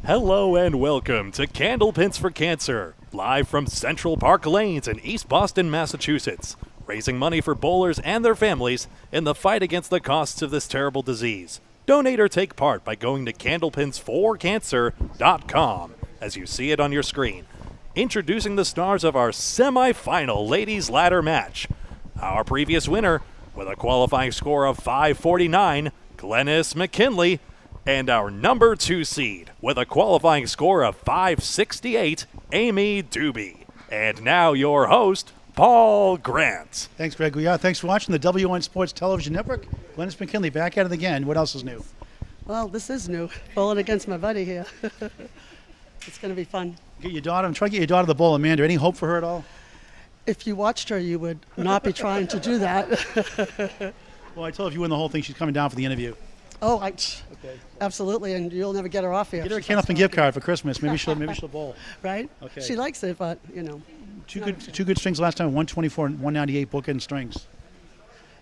Hello and welcome to Candlepins for Cancer, live from Central Park Lanes in East Boston, Massachusetts, raising money for bowlers and their families in the fight against the costs of this terrible disease. Donate or take part by going to candlepinsforcancer.com, as you see it on your screen. Introducing the stars of our semifinal ladies ladder match. Our previous winner, with a qualifying score of 549, Glennis McKinley, and our number 2 seed, with a qualifying score of 568, Amy Dube. And now your host, Paul Grant. Thanks, Greg Gouillart. Thanks for watching the WN Sports Television Network. Glennis McKinley back at it again. What else is new? Well, this is new. Bowling against my buddy here. It's going to be fun. Get your daughter. I'm trying to get your daughter the bowl, Amanda. Any hope for her at all? If you watched her, you would not be trying to do that. Well, I told her if you win the whole thing, she's coming down for the interview. Oh, Okay. absolutely, and you'll never get her off here. Get her a Candlepin gift card for Christmas. Maybe she'll bowl. Right? Okay. She likes it, but, you know. Two good strings last time, 124 and 198 bookend strings.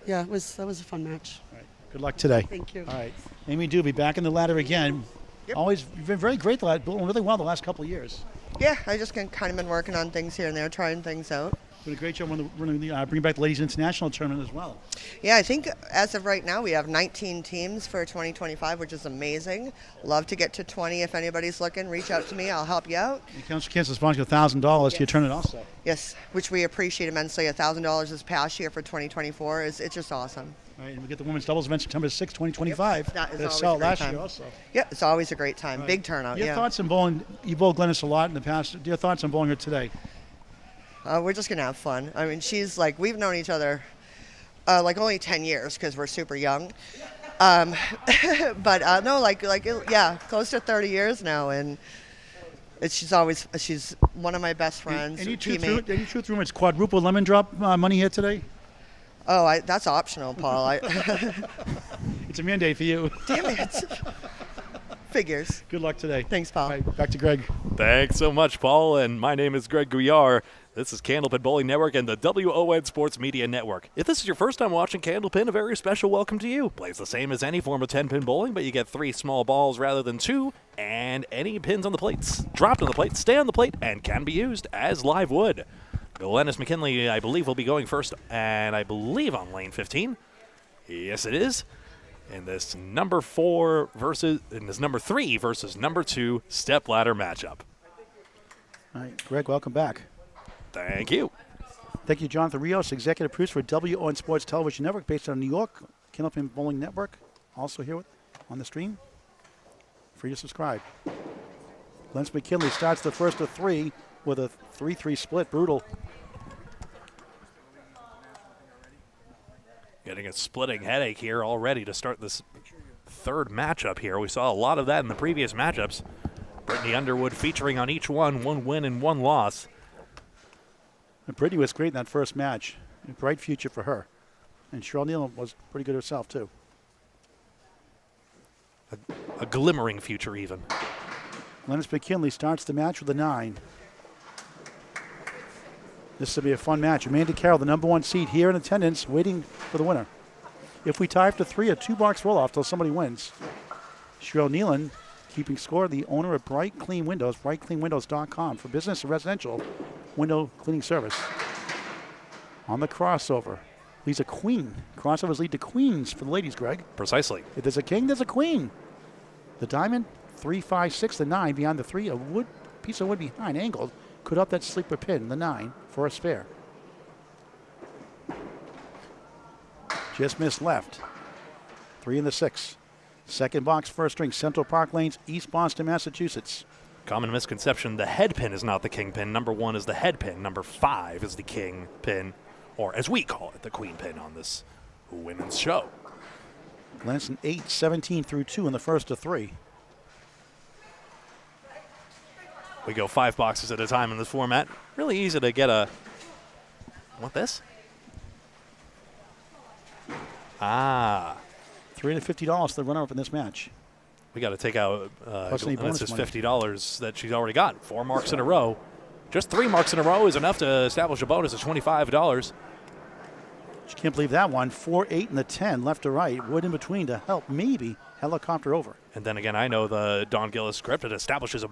Yeah, that was a fun match. All right. Good luck today. Thank you. All right. Amy Dube back in the ladder again. Yep. Always been very great, doing really well the last couple of years. Yeah, I just kind of been working on things here and there, trying things out. Doing a great job bringing back the Ladies International Tournament as well. Yeah, I think as of right now we have 19 teams for 2025, which is amazing. Love to get to 20 if anybody's looking. Reach out to me, I'll help you out. The Council Cancer sponsored $1,000 to your tournament also. Yes, which we appreciate immensely. $1,000 this past year for 2024 it's just awesome. All right, and we get the women's doubles event September 6, 2025. Yep, that is always saw a great last time. year also. Yeah, it's always a great time. Right. Big turnout. Your Yeah. thoughts on bowling? You bowled Glennis a lot in the past. Your thoughts on bowling her today? We're just gonna have fun. I mean, she's like, we've known each other like only 10 years because we're super young. But no, yeah, close to 30 years now, and she's one of my best friends. Any truth rumors? Quadruple lemon drop money here today? Oh, that's optional, Paul. It's a mandate for you. Damn it. Figures. Good luck today. Thanks, Paul. All right, back to Greg. Thanks so much, Paul, and my name is Greg Gouillart. This is Candlepin Bowling Network and the WON Sports Media Network. If this is your first time watching Candlepin, a very special welcome to you. Plays the same as any form of 10-pin bowling, but you get 3 small balls rather than 2, and any pins on the plates, dropped on the plate, stay on the plate, and can be used as live wood. Glennis McKinley, I believe, will be going first, and I believe on lane 15. Yes, it is. In this number 3 versus number 2 stepladder matchup. All right, Greg, welcome back. Thank you. Thank you, Jonathan Rios, executive producer for WON Sports Television Network, based out of New York, Candlepin Bowling Network, also here on the stream. Free to subscribe. Glennis McKinley starts the first of 3 with a 3-3 split, brutal. Getting a splitting headache here already to start this third matchup here. We saw a lot of that in the previous matchups. Brittany Underwood featuring on each one win and 1 loss. And Brittany was great in that first match. A bright future for her. And Chyrel Kneeland was pretty good herself, too. A glimmering future, even. Glennis McKinley starts the match with a 9. This will be a fun match. Amanda Carroll, the number 1 seed here in attendance, waiting for the winner. If we tie up to 3, a 2-box roll-off till somebody wins. Chyrel Kneeland keeping score, the owner of Bright Clean Windows, brightcleanwindows.com for business and residential window cleaning service. On the crossover, leads a queen. Crossovers lead to queens for the ladies, Greg. Precisely. If there's a king, there's a queen. The diamond, 3, 5, 6, the 9 beyond the 3, a piece of wood behind, angled, could up that sleeper pin, the 9, for a spare. Just missed left. 3 in the 6. Second box, first string, Central Park Lanes, East Boston, Massachusetts. Common misconception, the head pin is not the king pin. Number 1 is the head pin. Number 5 is the king pin, or as we call it, the queen pin on this women's show. Glennis 8, 17 through 2 in the first of 3. We go 5 boxes at a time in this format. Really easy to get a... Want this? Ah. $350 to the runner-up in this match. We got to take out Glennis's $50 that she's already got. 4 marks in a row. Just 3 marks in a row is enough to establish a bonus of $25. She can't believe that one. 4, 8, and the 10 left to right. Wood in between to help helicopter over. And then again, I know the Don Gillis script. It establishes a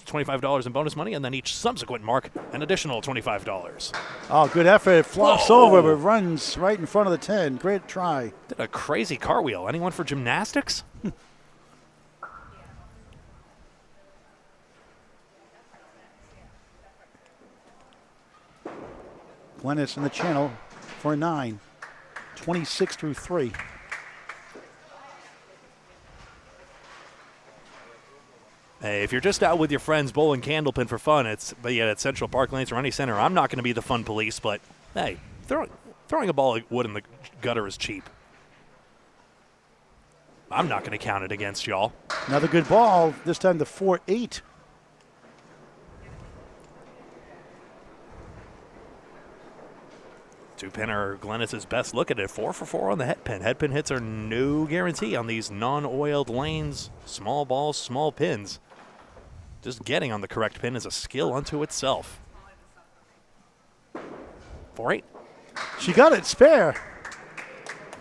$25 in bonus money, and then each subsequent mark, an additional $25. Oh, good effort. It flops over, but runs right in front of the 10. Great try. Did a crazy cartwheel. Anyone for gymnastics? Glennis in the channel for a 9. 26 through 3. Hey, if you're just out with your friends bowling Candlepin for fun, but yet at Central Park Lanes or any center, I'm not going to be the fun police, but hey, throwing a ball of wood in the gutter is cheap. I'm not going to count it against y'all. Another good ball, this time the 4-8. Two-pinner Glennis's best look at it. 4 for 4 on the head pin. Head pin hits are no guarantee on these non-oiled lanes. Small balls, small pins. Just getting on the correct pin is a skill unto itself. 4-8. She got it, spare.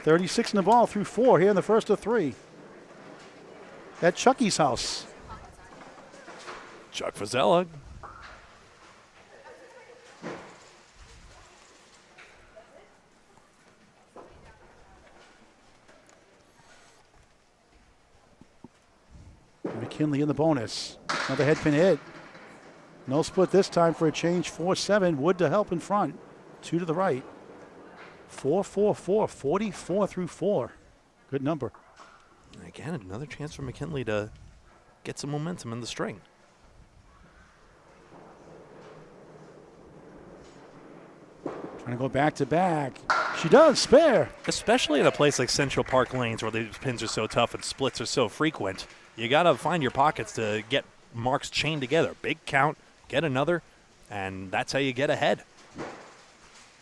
36 in the ball through 4 here in the first of 3. At Chucky's house. Chuck Fazella. McKinley in the bonus. Another head pin hit. No split this time for a change. 4-7. Wood to help in front. 2 to the right. 4-4-4. 44 through 4. Good number. Again, another chance for McKinley to get some momentum in the string. Trying to go back to back. She does, spare. Especially in a place like Central Park Lanes where these pins are so tough and splits are so frequent. You got to find your pockets to get marks chained together. Big count, get another, and that's how you get ahead.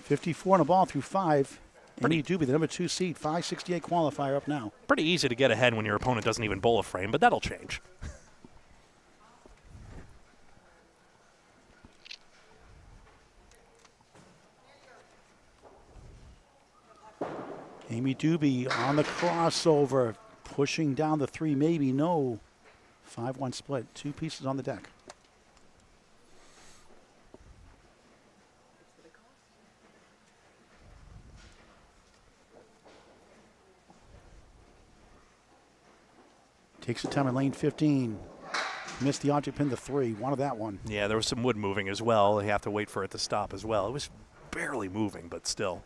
54 on a ball through 5. Amy Dube, the number 2 seed, 568 qualifier up now. Pretty easy to get ahead when your opponent doesn't even bowl a frame, but that'll change. Amy Dube on the crossover, pushing down the 3, maybe no. 5-1 split, 2 pieces on the deck. Takes the time in lane 15. Missed the object pin, the 3. Wanted that one. Yeah, there was some wood moving as well. You have to wait for it to stop as well. It was barely moving, but still.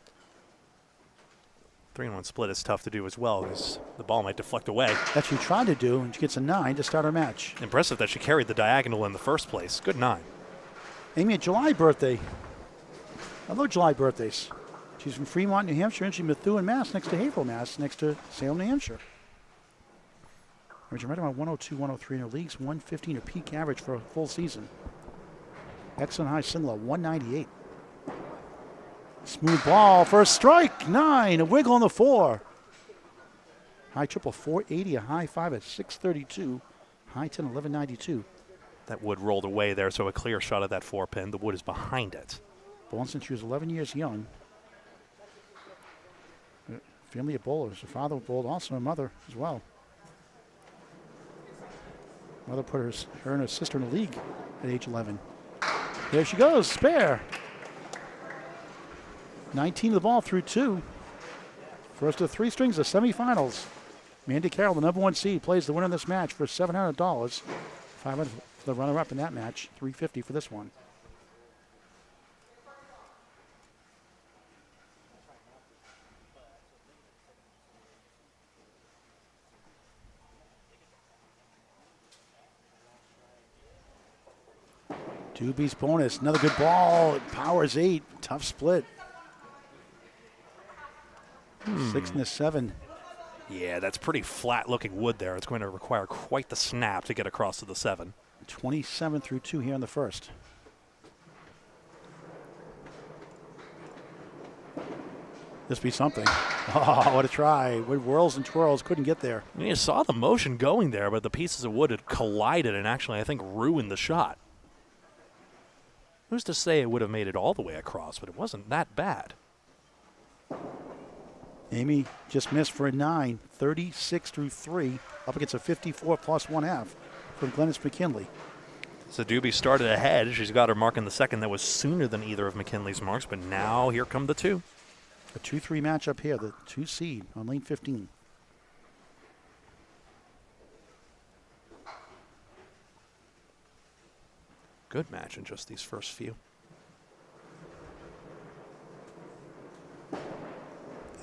3-1 split is tough to do as well because the ball might deflect away. That's what she tried to do, and she gets a 9 to start her match. Impressive that she carried the diagonal in the first place. Good 9. Amy, a July birthday. I love July birthdays. She's from Fremont, New Hampshire, and she's Methuen, Mass, next to Haverhill, Mass, next to Salem, New Hampshire. Averaging right around 102, 103 in her leagues, 115 her peak average for a full season. Excellent high single at 198. Smooth ball for a strike, 9, a wiggle on the 4. High triple 480, a high 5 at 632, high 10 1192. That wood rolled away there, so a clear shot of that 4 pin. The wood is behind it. Bowling since she was 11 years young. Family of bowlers. Her father bowled also, her mother as well. Mother put her and her sister in the league at age 11. There she goes, spare. 19 of the ball through 2. First of 3 strings of semifinals. Amanda Carroll, the number 1 seed, plays the winner of this match for $700. $500 for the runner-up in that match. $350 for this one. Dube's bonus, another good ball. It powers 8. Tough split. 6 and a 7. Yeah, that's pretty flat-looking wood there. It's going to require quite the snap to get across to the 7. 27 through 2 here in the first. This be something. Oh, what a try. With whirls and twirls, couldn't get there. You saw the motion going there, but the pieces of wood had collided and actually, I think, ruined the shot. Who's to say it would have made it all the way across, but it wasn't that bad. Amy just missed for a 9, 36 through 3, up against a 54 plus 1/2 from Glennis McKinley. So Dube started ahead. She's got her mark in the second. That was sooner than either of McKinley's marks, but now here come the two. A 2-3 matchup here, the 2 seed on lane 15. Good match in just these first few.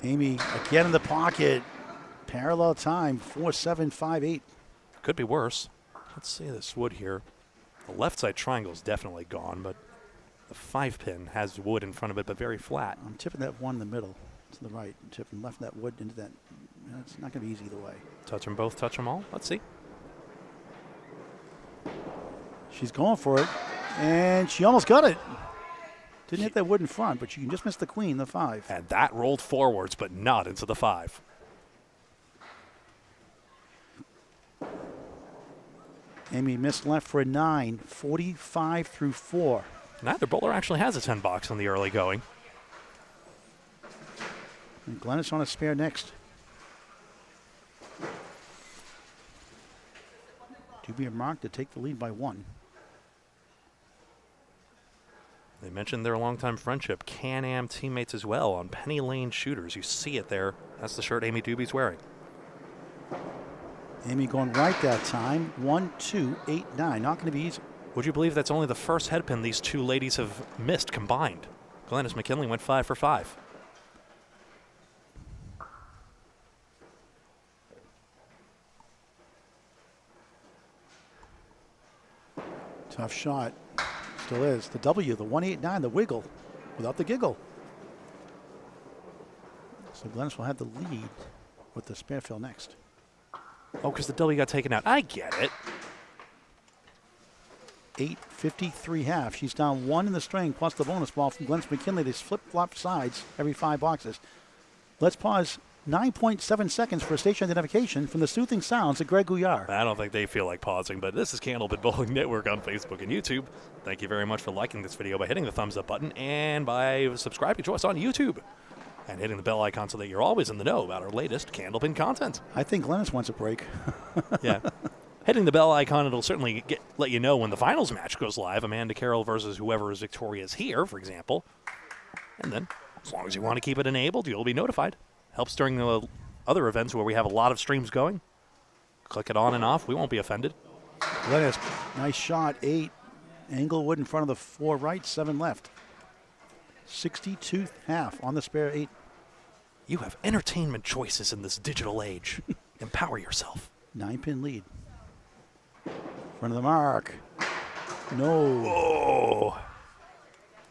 Amy again in the pocket. Parallel time, 4-7-5-8. Could be worse. Let's see this wood here. The left side triangle is definitely gone, but the 5-pin has wood in front of it, but very flat. I'm tipping that one in the middle to the right. I'm tipping left that wood into that. It's not going to be easy either way. Touch them both, touch them all. Let's see. She's going for it, and she almost got it. Didn't hit that wood in front, but she just missed the queen, the 5. And that rolled forwards, but not into the 5. Amy missed left for a 9, 45 through 4. Neither bowler actually has a 10 box in the early going. And Glennis on a spare next. Dube and Mark to take the lead by 1. They mentioned their longtime friendship, Can-Am teammates as well on Penny Lane Shooters. You see it there. That's the shirt Amy Dube's wearing. Amy going right that time. 1, 2, 8, 9. Not going to be easy. Would you believe that's only the first head pin these two ladies have missed combined? Glennis McKinley went 5 for 5. Tough shot. Still is. The W, the 189, the wiggle without the giggle. So Glennis will have the lead with the spare fill next. Oh, because the W got taken out. I get it. 8:53 half. She's down 1 in the string plus the bonus ball from Glennis McKinley. They flip-flop sides every 5 boxes. Let's pause 9.7 seconds for station identification from the soothing sounds of Greg Gouillart. I don't think they feel like pausing, but this is Candlepin Bowling Network on Facebook and YouTube. Thank you very much for liking this video by hitting the thumbs up button and by subscribing to us on YouTube and hitting the bell icon so that you're always in the know about our latest Candlepin content. I think Glennis wants a break. Yeah. Hitting the bell icon, it'll certainly let you know when the finals match goes live. Amanda Carroll versus whoever is victorious here, for example. And then, as long as you want to keep it enabled, you'll be notified. Helps during the other events where we have a lot of streams going. Click it on and off. We won't be offended. Glennis, nice shot. 8. Englewood in front of the 4 right, 7 left. 62 half on the spare 8. You have entertainment choices in this digital age. Empower yourself. 9-pin lead. Front of the mark. No. Oh.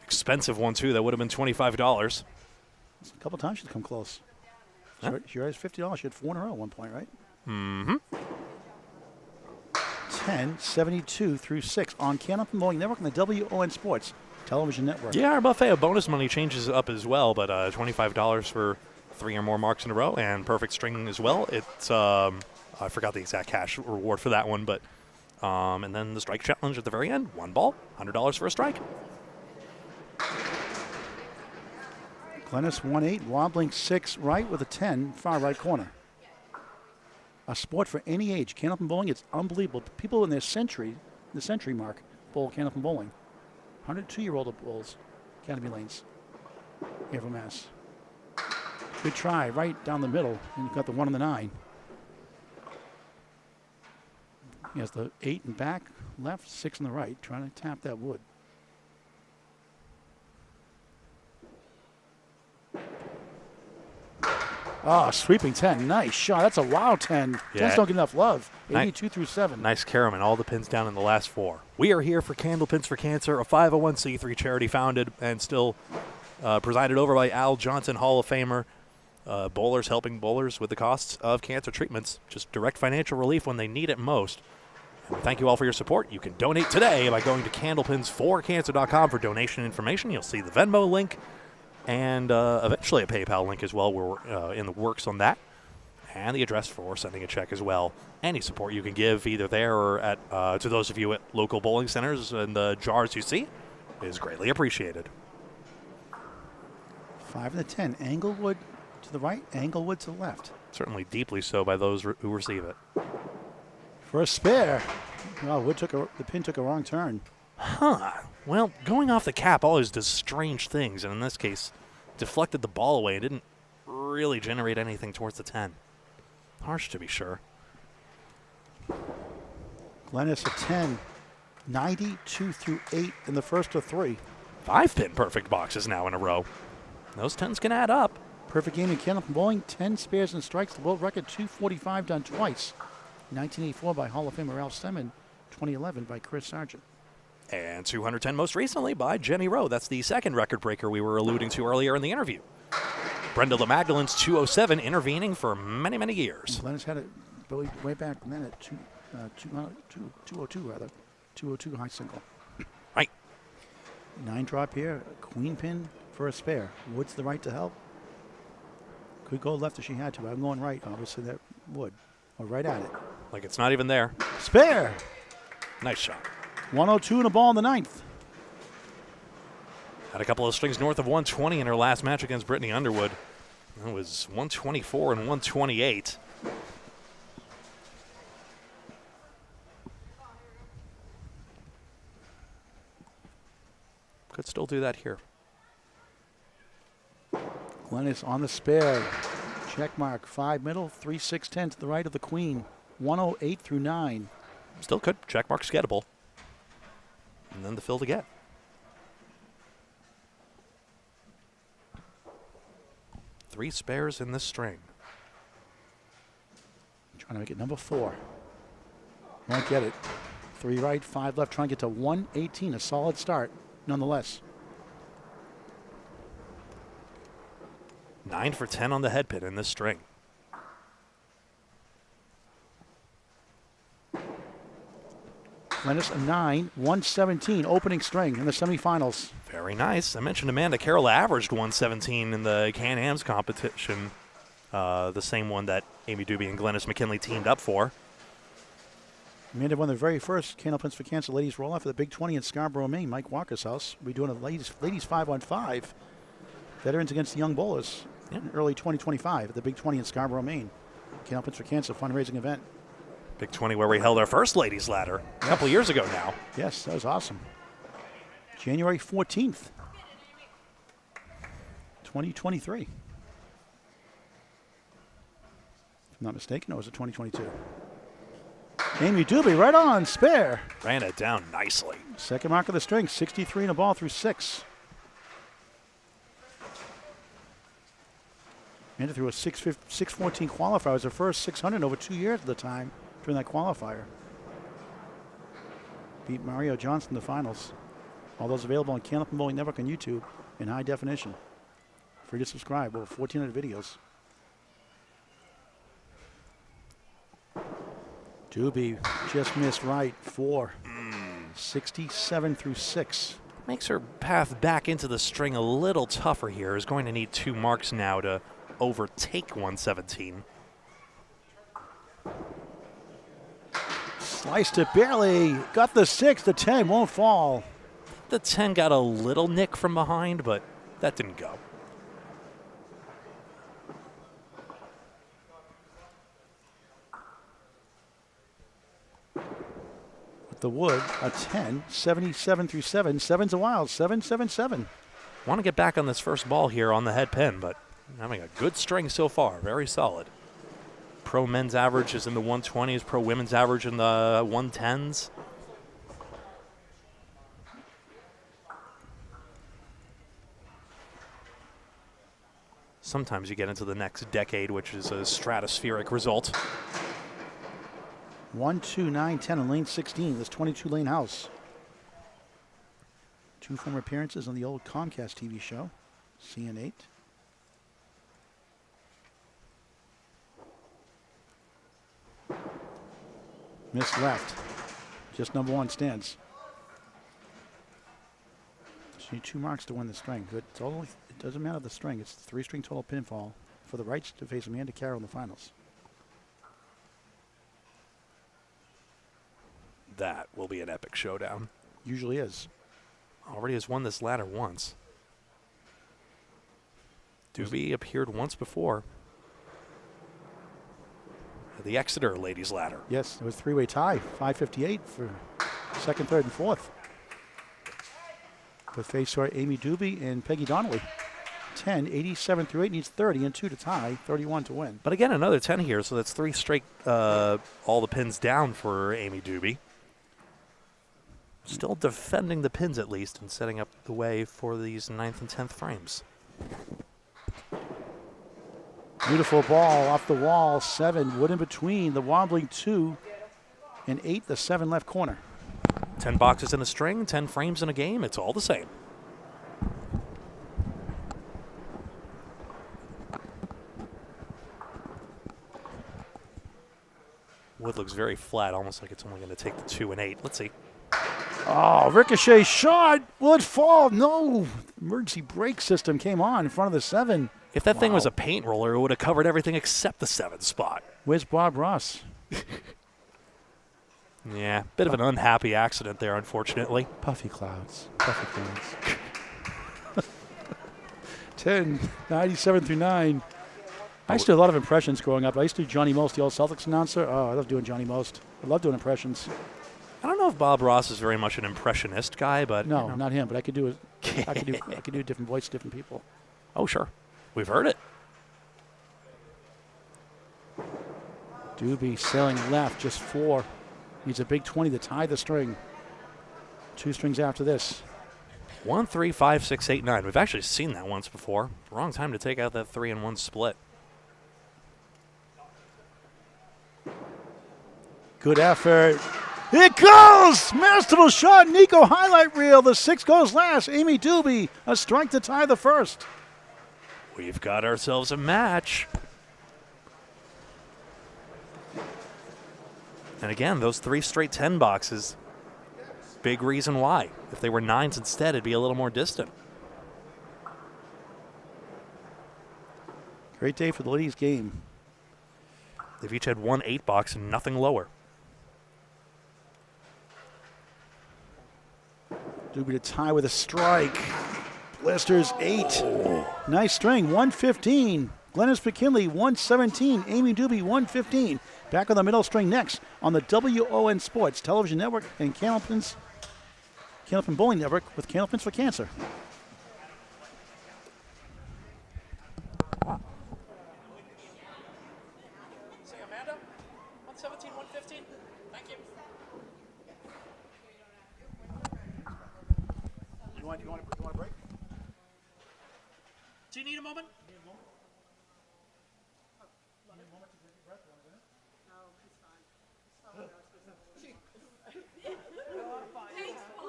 Expensive one, too. That would have been $25. A couple times she's come close. Huh? She already has $50. She had 4 in a row at one point, right? Mm-hmm. 10:72 through 6 on Candlepin Bowling Network and the WON Sports Television Network. Yeah, our buffet of bonus money changes up as well, but $25 for 3 or more marks in a row and perfect string as well. It's I forgot the exact cash reward for that one, but and then the strike challenge at the very end. 1 ball, $100 for a strike. Glennis 1-8, wobbling 6 right with a 10 far right corner. A sport for any age. Candlepin Bowling, it's unbelievable. People in their century, the century mark, bowl Candlepin Bowling. 102-year-old bowls, Academy Lanes. Here from Mass. Good try, right down the middle, and you've got the 1 and the 9. He has the 8 in back, left, 6 in the right, trying to tap that wood. Oh, sweeping 10. Nice shot. That's a wild 10. Yeah. 10s don't get enough love. 82 through 7. Nice Karaman, all the pins down in the last 4. We are here for Candlepins for Cancer, a 501c3 charity founded and still presided over by Al Johnson, Hall of Famer. Bowlers helping bowlers with the costs of cancer treatments. Just direct financial relief when they need it most. And thank you all for your support. You can donate today by going to candlepinsforcancer.com for donation information. You'll see the Venmo link and eventually a PayPal link as well. We're in the works on that. And the address for sending a check as well. Any support you can give either there or at to those of you at local bowling centers and the jars you see is greatly appreciated. 5 and the 10. Englewood to the right, Englewood to the left. Certainly deeply so by those who receive it. For a spare. Oh, the pin took a wrong turn. Huh. Well, going off the cap always does strange things, and in this case, deflected the ball away and didn't really generate anything towards the 10. Harsh, to be sure. Glennis a 10, 92 through 8 in the first of 3. 5 pin perfect boxes now in a row. Those 10s can add up. Perfect game in Candlepin bowling, 10 spares and strikes. The world record, 245 done twice. 1984 by Hall of Famer Ralph Steadman, 2011 by Chris Sargent. And 210 most recently by Jenny Rowe. That's the second record breaker we were alluding to earlier in the interview. Brenda LeMagdalen's 207 intervening for many, many years. Glennis had it way back then at 202 rather. 202 high single. Right. 9 drop here, a queen pin for a spare. Wood's the right to help. Could go left if she had to, but I'm going right. Obviously that would. Or right at it. Like it's not even there. Spare! Nice shot. 102 and a ball in the 9th. Had a couple of strings north of 120 in her last match against Brittany Underwood. That was 124 and 128. Could still do that here. Glennis on the spare. Check mark, 5 middle, 3, 6, 10 to the right of the queen. 108 through 9. Still could. Check mark's gettable. And then the fill to get. Three spares in this string. Trying to make it number 4. Won't get it. 3 right, 5 left, trying to get to 118. A solid start, nonetheless. 9 for 10 on the head pin in this string. Glennis a 9, 117, opening string in the semifinals. Very nice. I mentioned Amanda Carroll averaged 117 in the Can-Ams competition, the same one that Amy Dube and Glennis McKinley teamed up for. Amanda won the very first Candlepins for Cancer ladies roll-off at the Big 20 in Scarborough, Maine, Mike Walker's house. We're doing a ladies 5-on-5. Veterans against the young bowlers in early 2025 at the Big 20 in Scarborough, Maine. Candlepins for Cancer fundraising event. Big 20 where we held our first ladies ladder a couple years ago now. Yes, that was awesome. January 14th, 2023. If I'm not mistaken, or was it 2022? Amy Dube right on, spare. Ran it down nicely. Second mark of the string, 63 and a ball through 6. Amanda threw a 614 qualifier. It was her first 600 in over 2 years at the time during that qualifier. Beat Mario Johnson in the finals. All those available on Candlepin Bowling Network on YouTube in high definition. Free to subscribe, over 1,400 videos. Dube just missed right, 4. 67 through 6. Makes her path back into the string a little tougher here. Is going to need 2 marks now to overtake 117. Sliced it barely. Got the 6. The 10 won't fall. The 10 got a little nick from behind, but that didn't go. With the wood, a 10, 77 through 7. 7's a wild. 7, 7, 7. Want to get back on this first ball here on the head pin, but having a good string so far. Very solid. Pro men's average is in the 120s. Pro women's average in the 110s. Sometimes you get into the next decade, which is a stratospheric result. 1, 2, 9, 10 in lane 16. This 22 lane house. 2 former appearances on the old Comcast TV show, CN8. Missed left. Just number 1 stands. So you need 2 marks to win the string. But it's only, it doesn't matter the string. It's the 3-string total pinfall for the rights to face Amanda Carroll in the finals. That will be an epic showdown. Usually is. Already has won this ladder once. Dube appeared once before at the Exeter Ladies Ladder. Yes, it was a three-way tie, 5:58 for second, third, and fourth. With face are Amy Dube and Peggy Donnelly. 10, 87 through 8, needs 30 and 2 to tie, 31 to win. But again, another 10 here, so that's 3 straight, all the pins down for Amy Dube. Still defending the pins at least and setting up the way for these 9th and 10th frames. Beautiful ball off the wall, 7, wood in between, the wobbling 2 and 8, the 7 left corner. 10 boxes in a string, 10 frames in a game, it's all the same. Wood looks very flat, almost like it's only going to take the 2 and 8. Let's see. Oh, ricochet shot. Will it fall? No. Emergency brake system came on in front of the 7. If that thing was a paint roller, it would have covered everything except the 7 spot. Where's Bob Ross? Yeah, bit of an unhappy accident there, unfortunately. Puffy clouds. Puffy clouds. 10, 97 through 9. I used to do a lot of impressions growing up. I used to do Johnny Most, the old Celtics announcer. Oh, I love doing Johnny Most. I love doing impressions. I don't know if Bob Ross is very much an impressionist guy, but No, you know. not him, but I could do it. I could do different voice, different people. Oh, sure. We've heard it. Dube sailing left, just 4. Needs a big 20 to tie the string. 2 strings after this. 1, 3, 5, 6, 8, 9. We've actually seen that once before. Wrong time to take out that 3 and 1 split. Good effort. It goes! Masterful shot. Nico highlight reel. The 6 goes last. Amy Dube, a strike to tie the first. We've got ourselves a match. And again, those 3 straight 10 boxes, big reason why. If they were 9s instead, it'd be a little more distant. Great day for the ladies' game. They've each had 1 8 box and nothing lower. Dube to tie with a strike. Blisters 8. Nice string, 115. Glennis McKinley, 117. Amy Dube, 115. Back on the middle string next on the WON Sports Television Network and Candlepin Bowling Network with Candlepins for Cancer. Say Amanda, 117, 115. Thank you. You want a break? Do you need a moment?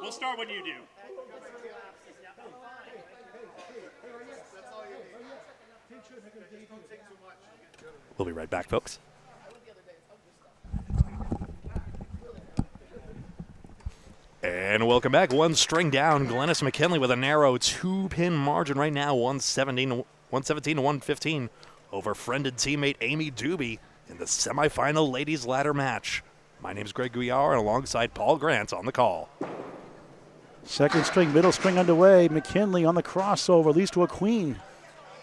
We'll start when you do. We'll be right back, folks. And welcome back. 1 string down. Glennis McKinley with a narrow 2-pin margin right now, 117 to 115 over friended teammate Amy Dube in the semifinal ladies ladder match. My name's Greg Gouillart, and alongside Paul Grant on the call. Second string, middle string underway. McKinley on the crossover, leads to a queen.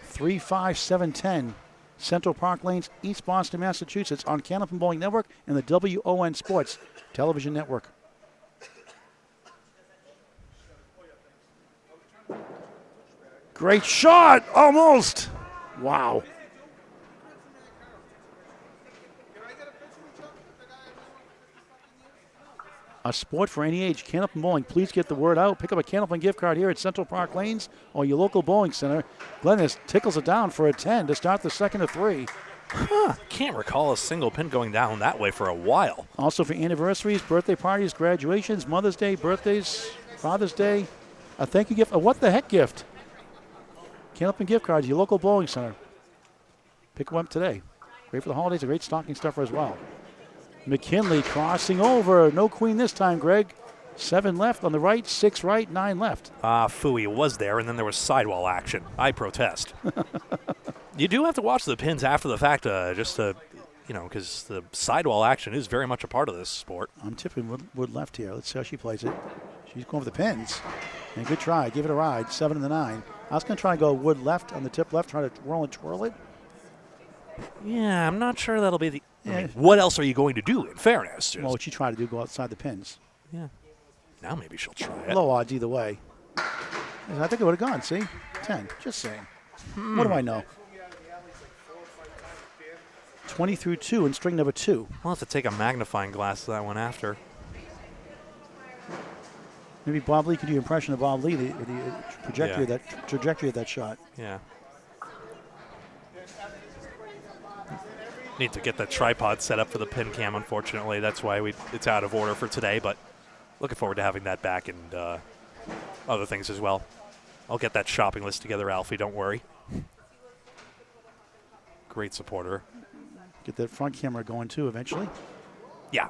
3, 5, 7, 10. Central Park Lanes, East Boston, Massachusetts, on Candlepin Bowling Network and the WON Sports Television Network. Great shot, almost. Wow. A sport for any age. Candlepin Bowling, please get the word out. Pick up a Candlepin gift card here at Central Park Lanes or your local bowling center. Glennis tickles it down for a 10 to start the second of 3. Can't recall a single pin going down that way for a while. Also for anniversaries, birthday parties, graduations, Mother's Day, birthdays, Father's Day. A thank you gift, a what the heck gift. Candlepin gift cards, your local bowling center. Pick them up today. Great for the holidays, a great stocking stuffer as well. McKinley crossing over. No queen this time, Greg. 7 left on the right, 6 right, 9 left. Phooey was there, and then there was sidewall action. I protest. You do have to watch the pins after the fact, just to, because the sidewall action is very much a part of this sport. I'm tipping Wood left here. Let's see how she plays it. She's going for the pins. And good try. Give it a ride. 7 and the 9. I was going to try and go wood left on the tip left, try to roll and twirl it. Yeah, I'm not sure that'll be the. Yeah. I mean, what else are you going to do? In fairness, Well, what you try to do, go outside the pins. yeah. Now maybe she'll try it. Low odds either way. I think it would have gone, see? 10, just saying. What do I know? 20 through 2 in string number 2. We'll have to take a magnifying glass to that one after. Maybe Bob Lee could do an impression of Bob Lee, the trajectory, Yeah. of that trajectory of that shot. Yeah. Need to get that tripod set up for the pin cam, unfortunately. That's why it's out of order for today, but looking forward to having that back and other things as well. I'll get that shopping list together, Alfie, don't worry. Great supporter. Get that front camera going too eventually. Yeah.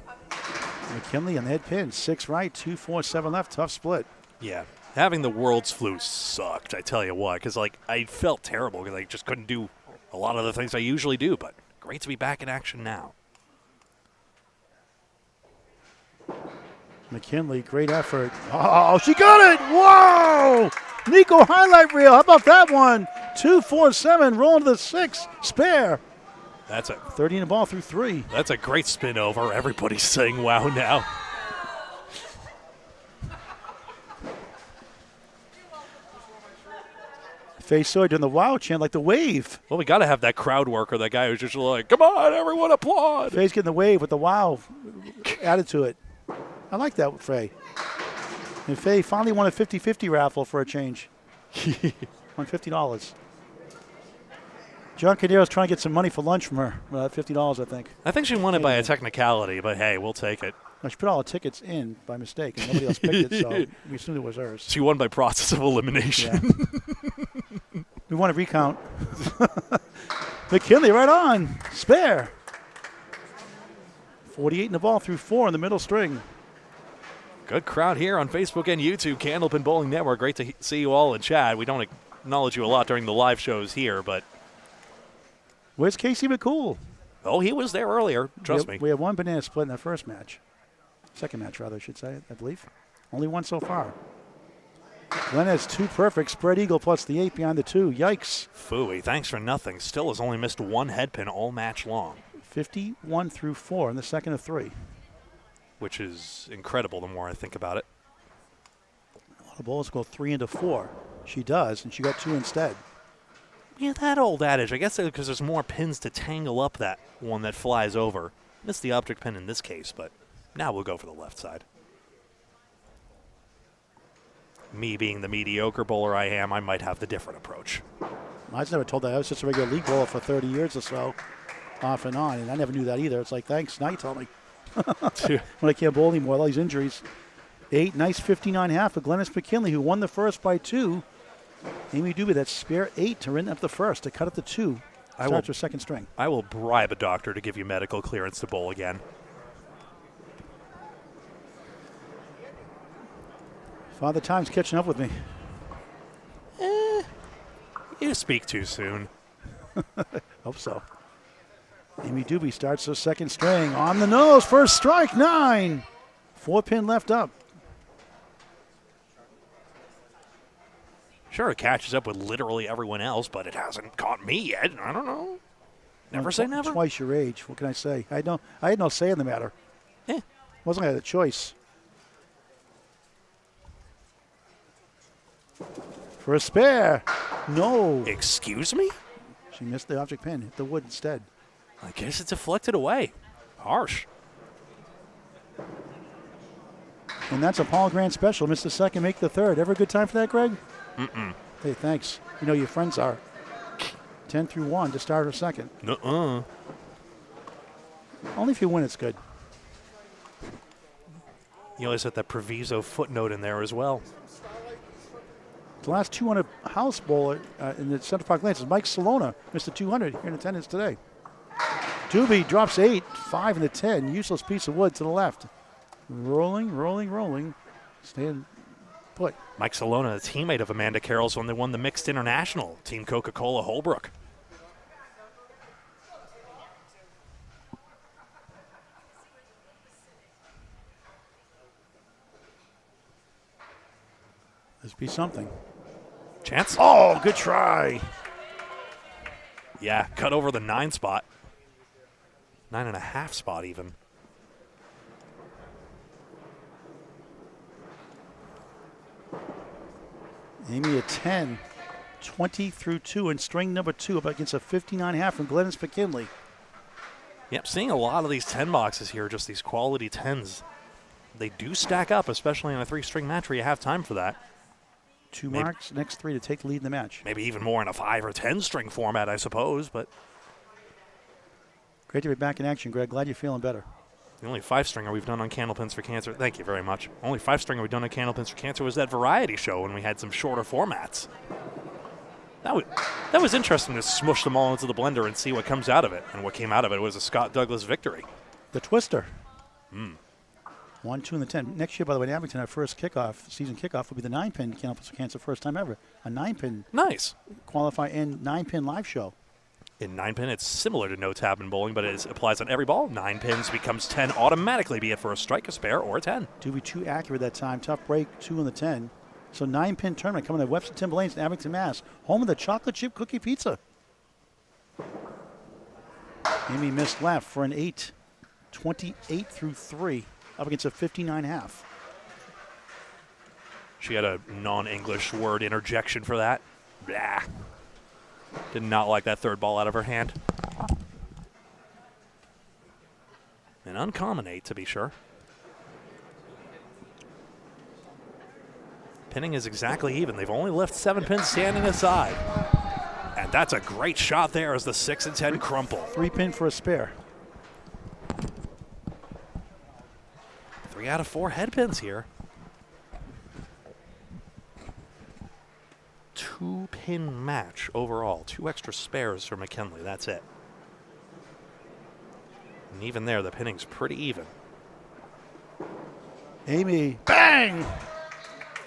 McKinley on the head pin, 6 right, 2, 4, 7 left, tough split. Yeah. Having the world's flu sucked, I tell you what, because like I felt terrible because I just couldn't do a lot of the things I usually do, but great to be back in action now. McKinley, great effort. Oh, she got it! Whoa! Nico highlight reel. How about that one? 2, 4, 7, rolling to the 6, spare. That's a 30 in the ball through 3. That's a great spin over. Everybody's saying wow now. Faye Sawyer doing the wow chant like the wave. Well, we got to have that crowd worker, that guy who's just like, come on, everyone applaud. Faye's getting the wave with the wow added to it. I like that with Faye. And Faye finally won a 50-50 raffle for a change. Won $50. John Cadero's trying to get some money for lunch from her. $50, I think. I think she won it by a technicality, but hey, we'll take it. No, she put all the tickets in by mistake, and nobody else picked it, so we assumed it was hers. She won by process of elimination. Yeah. We want to recount. McKinley right on. Spare. 48 in the ball through 4 in the middle string. Good crowd here on Facebook and YouTube, Candlepin Bowling Network. Great to see you all in chat. We don't acknowledge you a lot during the live shows here, but... Where's Casey McCool? Oh, he was there earlier. Trust me. We had one banana split in that first match. Second match, rather, I should say, I believe. Only one so far. Glenn has 2 perfect. Spread eagle plus the 8 behind the 2. Yikes. Phooey, thanks for nothing. Still has only missed 1 head pin all match long. 51 through 4 in the second of 3. Which is incredible the more I think about it. A lot of bowlers go 3 into 4. She does, and she got 2 instead. Yeah, that old adage. I guess because there's more pins to tangle up that one that flies over. Missed the object pin in this case, but now we'll go for the left side. Me being the mediocre bowler I am, I might have the different approach. I was never told that. I was just a regular league bowler for 30 years or so, off and on, and I never knew that either. It's like, thanks, now you tell me. When I can't bowl anymore, all these injuries. 8, nice 59.5 for Glennis McKinley, who won the first by 2. Amy Dube, that spare 8 to win up the first, to cut up the 2. Starts her second string. I will bribe a doctor to give you medical clearance to bowl again. Father Time's catching up with me. You speak too soon. Hope so. Amy Dube starts her second string. On the nose, first strike, 9. 4 pin left up. Sure, it catches up with literally everyone else, but it hasn't caught me yet. I don't know. Never say never. Twice your age. What can I say? I had no say in the matter. Wasn't I a choice? For a spare. No. Excuse me? She missed the object pin. Hit the wood instead. I guess it deflected away. Harsh. And that's a Paul Grant special. Missed the second, make the third. Ever a good time for that, Greg? Mm-mm. Hey, thanks. You know your friends are. 10 through 1 to start her second. Nuh-uh. Only if you win, it's good. You always had that proviso footnote in there as well. The last 200 house bowler in the Central Park Lanes is Mike Salona. Mr. 200 here in attendance today. Dube drops 8, 5 in the 10. Useless piece of wood to the left. Rolling, rolling, rolling. Staying put. Mike Salona, a teammate of Amanda Carroll's when they won the Mixed International, Team Coca-Cola Holbrook. This be something. Chance? Oh, good try. Yeah, cut over the 9 spot. 9.5 spot even. Amy a 10, 20 through 2 in string number 2 up against a 59.5 from Glennis McKinley. Yep, seeing a lot of these 10 boxes here, just these quality 10s. They do stack up, especially in a 3-string match where you have time for that. 2 marks, next 3 to take the lead in the match. Maybe even more in a 5 or 10-string format, I suppose, but Great to be back in action, Greg. Glad you're feeling better. the only 5-stringer we've done on Candlepins for Cancer, thank you very much. Only 5-stringer we've done on Candlepins for Cancer was that variety show when we had some shorter formats. That was interesting to smush them all into the blender and see what comes out of it. And what came out of it was a Scott Douglas victory. The twister. 1, 2, and the 10. Next year, by the way, in Abington, our first kickoff, season kickoff, will be the 9-pin Candlepins for Cancer, first time ever. A 9-pin Nice. qualify and 9-pin live show. In 9-pin, it's similar to no tap in bowling, but it applies on every ball. 9 pins becomes 10 automatically, be it for a strike, a spare, or a 10. To be too accurate that time. Tough break, 2 and the 10. So 9-pin tournament coming to Webster Timberlanes in Abington, Mass. Home of the chocolate chip cookie pizza. Amy missed left for an 8. 28 through 3 up against a 59.5. She had a non-English word interjection for that. Blah. Did not like that third ball out of her hand. An uncommon 8, to be sure. Pinning is exactly even. They've only left 7 pins standing aside. And that's a great shot there as the 6 and 10 crumple. 3-pin for a spare. 3 out of 4 head pins here. 2-pin match overall. 2 extra spares for McKinley. That's it. And even there, the pinning's pretty even. Amy, bang!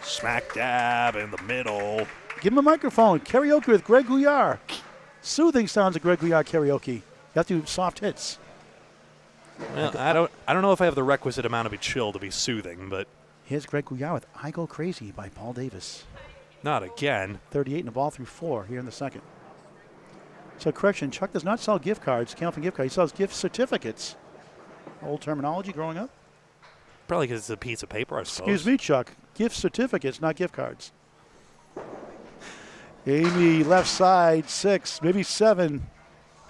Smack dab in the middle. Give him a microphone. Karaoke with Greg Gouillart. Soothing sounds of Greg Gouillart karaoke. You have to do soft hits. Well, I don't know if I have the requisite amount of a chill to be soothing, but Here's Greg Gouillart with I Go Crazy by Paul Davis. not again. 38 and a ball through 4 here in the second. So correction, Chuck does not sell gift cards, Candlepin gift cards. He sells gift certificates. Old terminology growing up. Probably because it's a piece of paper, I suppose. Excuse me, Chuck. Gift certificates, not gift cards. Amy, left side, 6, maybe 7.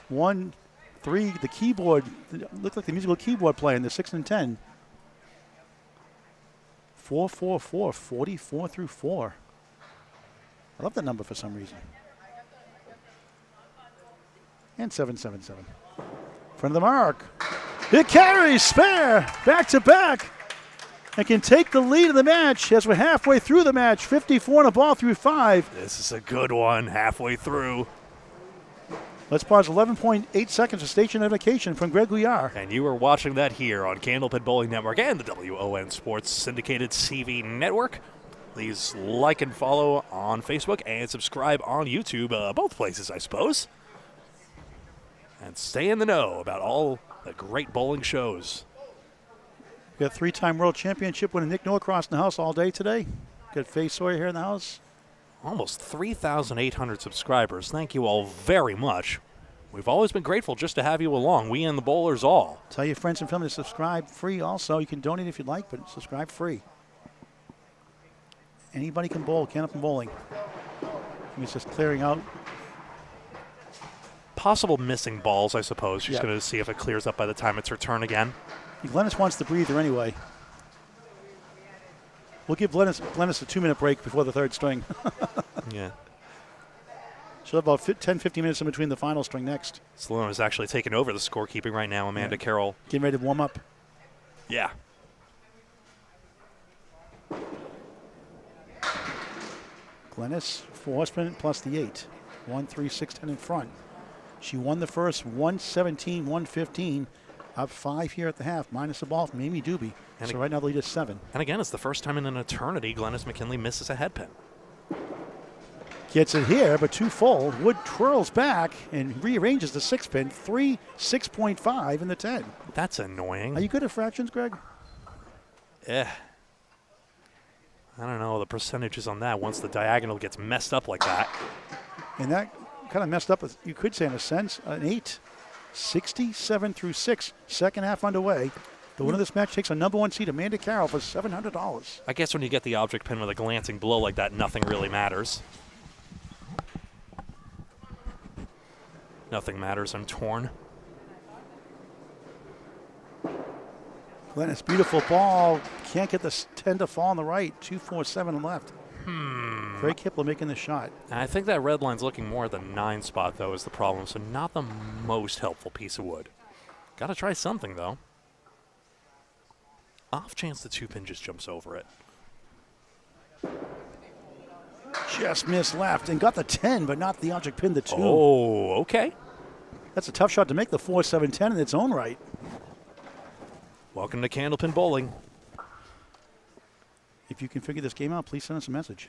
1, 3, the keyboard. Looked like the musical keyboard playing, the 6 and 10. 4, 4, 4, 44 through 4. I love that number for some reason. And 777. Front of the mark. It carries, spare, back to back. And can take the lead of the match as we're halfway through the match. 54 and a ball through 5. This is a good one, halfway through. Let's pause 11.8 seconds of station identification from Greg Gouillart. And you are watching that here on Candlepin Bowling Network and the WON Sports Syndicated CV Network. Please like and follow on Facebook and subscribe on YouTube, both places, I suppose. And stay in the know about all the great bowling shows. We got 3-time world championship winner Nick Norcross in the house all day today. Got Faye Sawyer here in the house. Almost 3,800 subscribers. Thank you all very much. We've always been grateful just to have you along, we and the bowlers all. Tell your friends and family to subscribe free also. You can donate if you'd like, but subscribe free. Anybody can bowl, Candlepin Bowling. It's just clearing out. Possible missing balls, I suppose. She's Yeah. going to see if it clears up by the time it's her turn again. Glennis wants the breather anyway. We'll give Glennis a 2-minute break before the third string. Yeah. She'll have about 10-15 minutes in between the final string next. Sloan is actually taking over the scorekeeping right now. Amanda Carroll. Getting ready to warm up. Yeah. Glennis, 4 horsemen plus the 8. 1, 3, 6, 10 in front. She won the first 117, 115. Up 5 here at the half, minus the ball from Amy Dube. So right now the lead is 7. And again, it's the first time in an eternity Glennis McKinley misses a head pin. Gets it here, but too full. Wood twirls back and rearranges the 6-pin. 3, 6.5 in the 10. That's annoying. Are you good at fractions, Greg? I I don't know the percentages on that once the diagonal gets messed up like that. And that kind of messed up, you could say in a sense, an 8. 67 through 6, second half underway. The winner of this match takes a number 1 seed, Amanda Carroll, for $700. I guess when you get the object pin with a glancing blow like that, nothing really matters. Nothing matters. I'm torn. Glennis, beautiful ball. Can't get the 10 to fall on the right. 2-4-7 left. Craig Kipler making the shot. I think that red line's looking more at the 9 spot, though, is the problem. So not the most helpful piece of wood. Got to try something, though. Off chance the 2-pin just jumps over it. Just missed left and got the 10, but not the object pin, the 2. Oh, okay. That's a tough shot to make the 4-7-10 in its own right. Welcome to Candlepin Bowling. If you can figure this game out, please send us a message.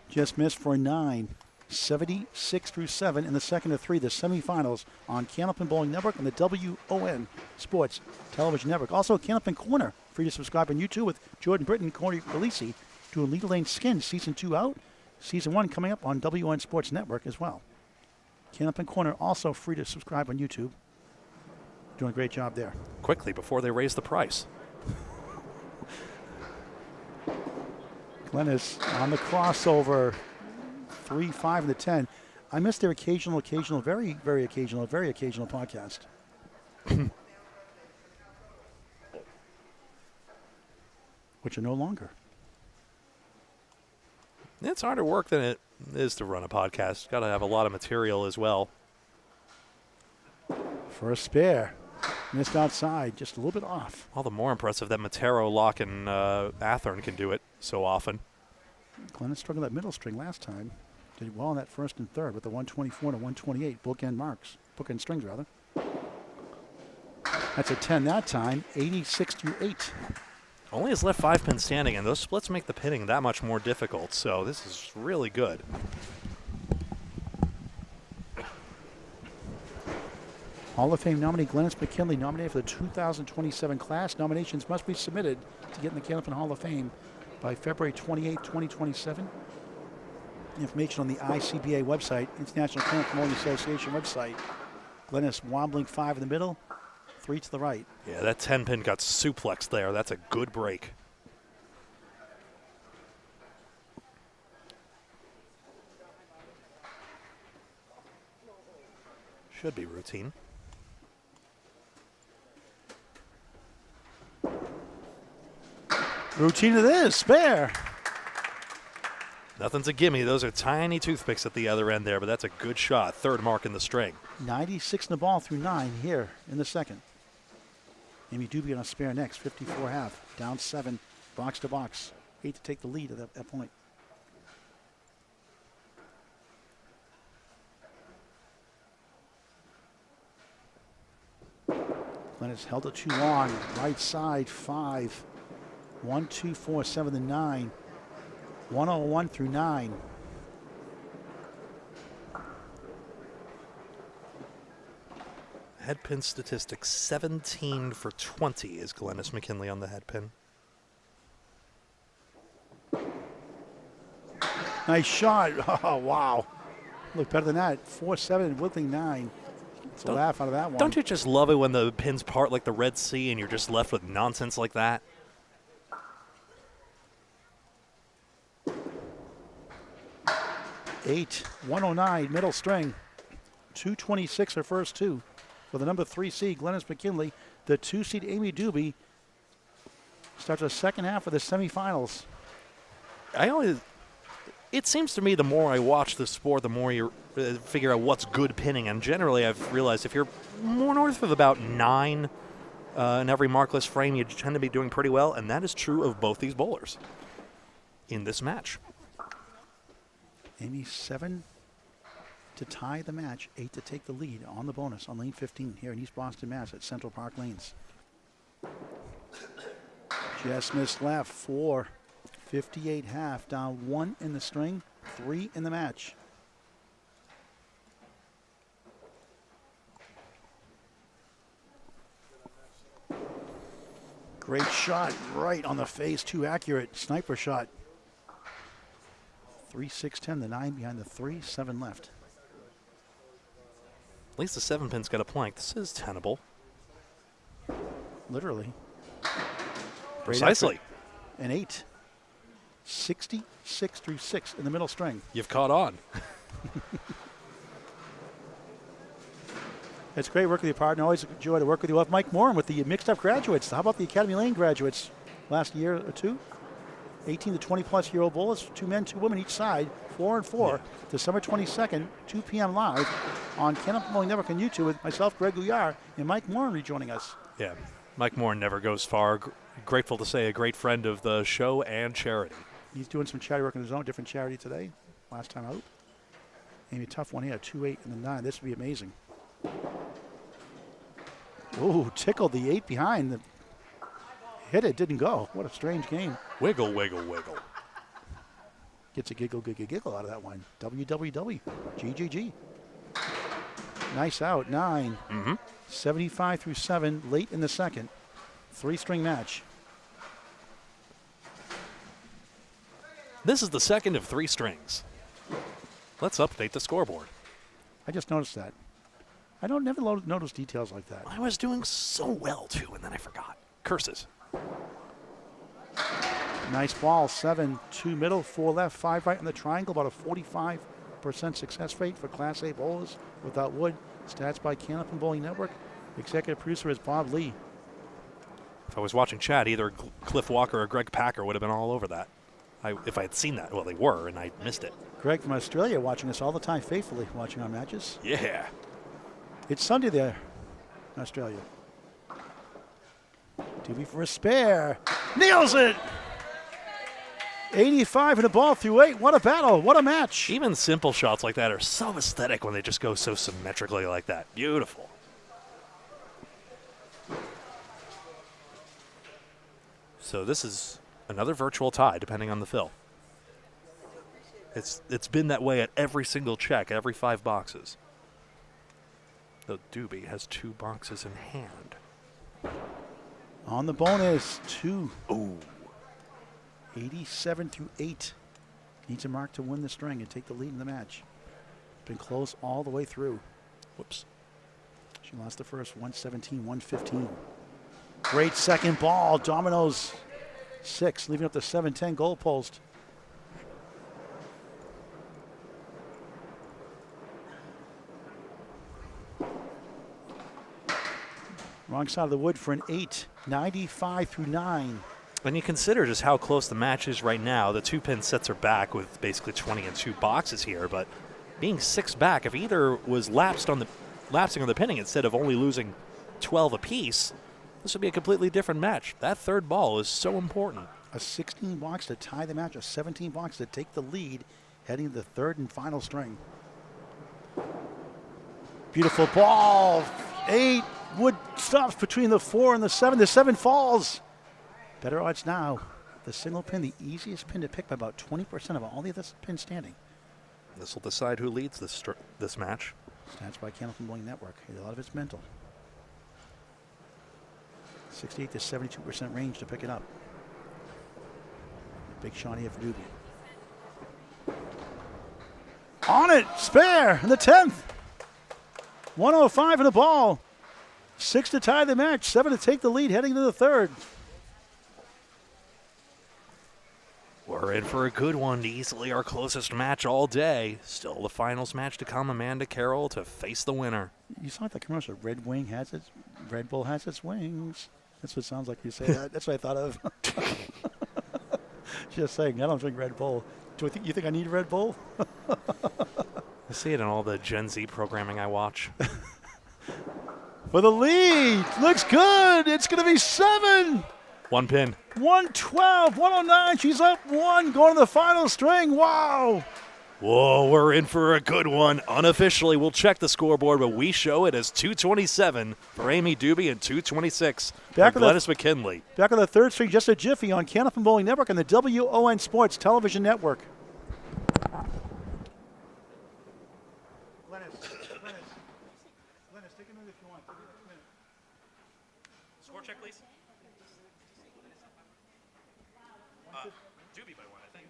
Just missed for a 9. 76 through 7 in the second of 3, the semifinals on Candlepin Bowling Network and the WON Sports Television Network. Also, Candlepin Corner, free to subscribe on YouTube with Jordan Britton, Corey Galisi, doing Leader Lane Skin, Season 2 out. Season 1 coming up on WON Sports Network as well. Candlepin Corner also free to subscribe on YouTube. Doing a great job there. Quickly, before they raise the price. Glennis on the crossover. 3-5 in the 10. I missed their occasional, very occasional podcast. Which are no longer. It's harder work than it is to run a podcast. Got to have a lot of material as well. For a spare. Missed outside, just a little bit off. All the more impressive that Matero, Locke, and Athern can do it so often. Glennis struggled that middle string last time. Did well on that first and third with the 124 to 128 bookend marks. Bookend strings, rather. That's a 10 that time, 86 through 8. Only his left 5-pin standing, and those splits make the pinning that much more difficult, so this is really good. Hall of Fame nominee Glennis McKinley nominated for the 2027 class. Nominations must be submitted to get in the Candlepin Hall of Fame by February 28, 2027. Information on the ICBA website, International Candlepin Bowling Association website. Glennis wobbling 5 in the middle, 3 to the right. Yeah, that 10-pin got suplexed there. That's a good break. Should be routine. Routine it is, spare. Nothing's a gimme. Those are tiny toothpicks at the other end there, but that's a good shot. Third mark in the string. 96 in the ball through 9 here in the second. Amy Dube on a spare next, 54 half. Down 7, box to box. 8 to take the lead at that point. Glennis held it too long. Right side, 5. 1, 2, 4, 7 to 9. 101 through 9. Headpin statistics, 17 for 20 is Glennis McKinley on the headpin. Nice shot. Oh, wow. Look better than that. 4-7, Wiggling 9. It's a laugh out of that one. Don't you just love it when the pins part like the Red Sea and you're just left with nonsense like that? Eight, 109, middle string. 226 her first 2. For the number 3 seed, Glennis McKinley. The 2 seed, Amy Dube, starts the second half of the semifinals. It seems to me the more I watch the sport, the more you figure out what's good pinning. And generally, I've realized if you're more north of about 9 in every markless frame, you tend to be doing pretty well. And that is true of both these bowlers in this match. Amy 7 to tie the match, 8 to take the lead on the bonus on lane 15 here in East Boston, Mass. at Central Park Lanes. Just missed left, 4. 58 half, down 1 in the string, 3 in the match. Great shot right on the face, too accurate. Sniper shot. 3-6-10, the 9 behind the 3, 7 left. At least the 7-pin's got a plank. This is tenable. Literally. Precisely. An 8. 66 through 6 in the middle string. You've caught on. It's great work with your partner. Always a joy to work with you. We'll have Mike Moran with the mixed-up graduates. How about the Academy Lane graduates last year or two? 18 to 20-plus-year-old bowlers, 2 men, 2 women each side, 4 and 4. Yeah. December 22nd, 2 p.m. live on Candlepin Bowling Network and YouTube with myself, Greg Gouillart, and Mike Moran rejoining us. Yeah, Mike Moran never goes far. Grateful to say a great friend of the show and charity. He's doing some charity work on his own, different charity today. Last time out. Maybe a tough one here, 2-8 and the 9. This would be amazing. Ooh, tickled the 8 behind. The hit it, didn't go. What a strange game. Wiggle, wiggle, wiggle. Gets a giggle, giggle, giggle out of that one. WWW, GGG. Nice out, 9. 75 through 7, late in the second. 3-string match. This is the second of 3 strings. Let's update the scoreboard. I just noticed that. I don't never notice details like that. I was doing so well, too, and then I forgot. Curses. Nice ball. 7, 2 middle, 4 left, 5 right in the triangle. About a 45% success rate for Class A bowlers without wood. Stats by Candlepin Bowling Network. Executive producer is Bob Lee. If I was watching chat, either Cliff Walker or Greg Packer would have been all over that. If I had seen that. Well, they were, and I missed it. Greg from Australia watching us all the time, faithfully watching our matches. Yeah. It's Sunday there in Australia. Dube for a spare. Nails it! 85 in the ball through 8. What a battle. What a match. Even simple shots like that are so aesthetic when they just go so symmetrically like that. Beautiful. So this is another virtual tie, depending on the fill. It's been that way at every single check, every 5 boxes. The Dube has 2 boxes in hand. On the bonus, 2. Ooh. 87 through 8. Needs a mark to win the string and take the lead in the match. Been close all the way through. Whoops. She lost the first 117, 115. Great second ball. Dominoes 6, leaving up the 7-10 goal post. Wrong side of the wood for an 8. 95 through 9. When you consider just how close the match is right now, the 2-pin sets are back with basically 20 and 2 boxes here, but being 6 back, if either was lapsing on the pinning instead of only losing 12 apiece, this would be a completely different match. That third ball is so important. A 16 box to tie the match, a 17 box to take the lead, heading to the third and final string. Beautiful ball. 8. Wood stops between the 4 and the 7. The 7 falls. Better odds now. The single pin, the easiest pin to pick by about 20% of all the other pins standing. This will decide who leads this match. Stats by Candlepin Bowling Network. A lot of it's mental. 68 to 72% range to pick it up. Big shot here for Dube. On it, spare in the 10th. 105 in the ball. 6 to tie the match, 7 to take the lead heading to the third. We're in for a good one, easily our closest match all day. Still the finals match to come, Amanda Carroll to face the winner. You saw the commercial, Red Bull has its wings. That's what it sounds like you say that. That's what I thought of. Just saying, I don't drink Red Bull. You think I need Red Bull? I see it in all the Gen Z programming I watch. For the lead, looks good. It's going to be 7. 1 pin. 112, 109. She's up 1, going to the final string. Wow. Whoa, we're in for a good one. Unofficially, we'll check the scoreboard, but we show it as 227 for Amy Dube and 226 for Glennis McKinley. Back on the third string, just a jiffy on Candlepin Bowling Network and the WON Sports Television Network. Glennis, take a minute if you want. Score check, please. Dube by 1, I think.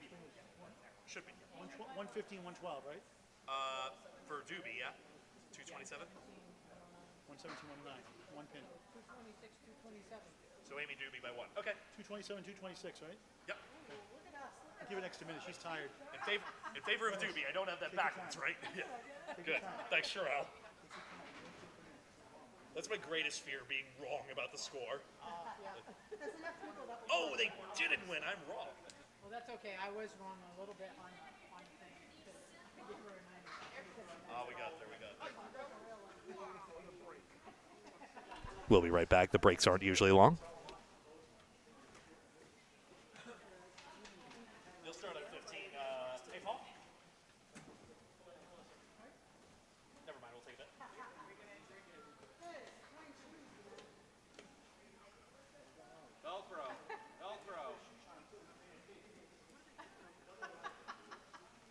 Should be. 115, 112, right? For Dube, yeah. 227. 117, 19. 1 pin. 226, 227. So Amy Dube by 1. Okay. 227, 226, right? Yep. I'll give it an extra minute. She's tired. In favor of Dube, I don't have that backwards, right? Yeah. Good. Thanks, Chyrel. That's my greatest fear, being wrong about the score. Oh, they didn't win. I'm wrong. Well, that's okay. I was wrong a little bit on the thing. Oh, we got there. We'll be right back. The breaks aren't usually long. They'll start at 15. Hey, Paul? Never mind. We'll take that. Velcro.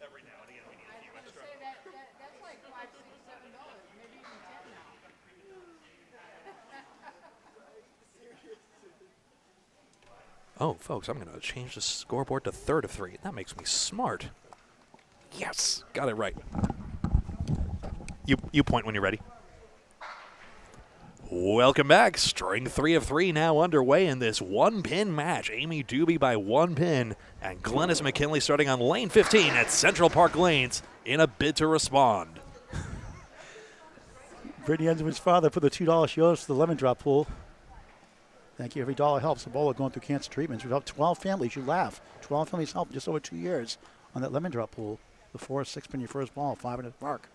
Every now and again, we need a few extra. That's like $5, $6, $7, maybe even 10 now. Oh, folks, I'm going to change the scoreboard to 3rd of 3. That makes me smart. Yes, got it right. You point when you're ready. Welcome back. String 3 of 3 now underway in this 1-pin match. Amy Dube by 1 pin and Glennis McKinley starting on lane 15 at Central Park Lanes in a bid to respond. Brittany Underwood's father put the $2 she owes to the lemon drop pool. Thank you. Every dollar helps a bowler going through cancer treatments. We've helped 12 families. You laugh. 12 families helped just over 2 years on that lemon drop pool. The 4 or 6 pin your first ball, 5 in the park.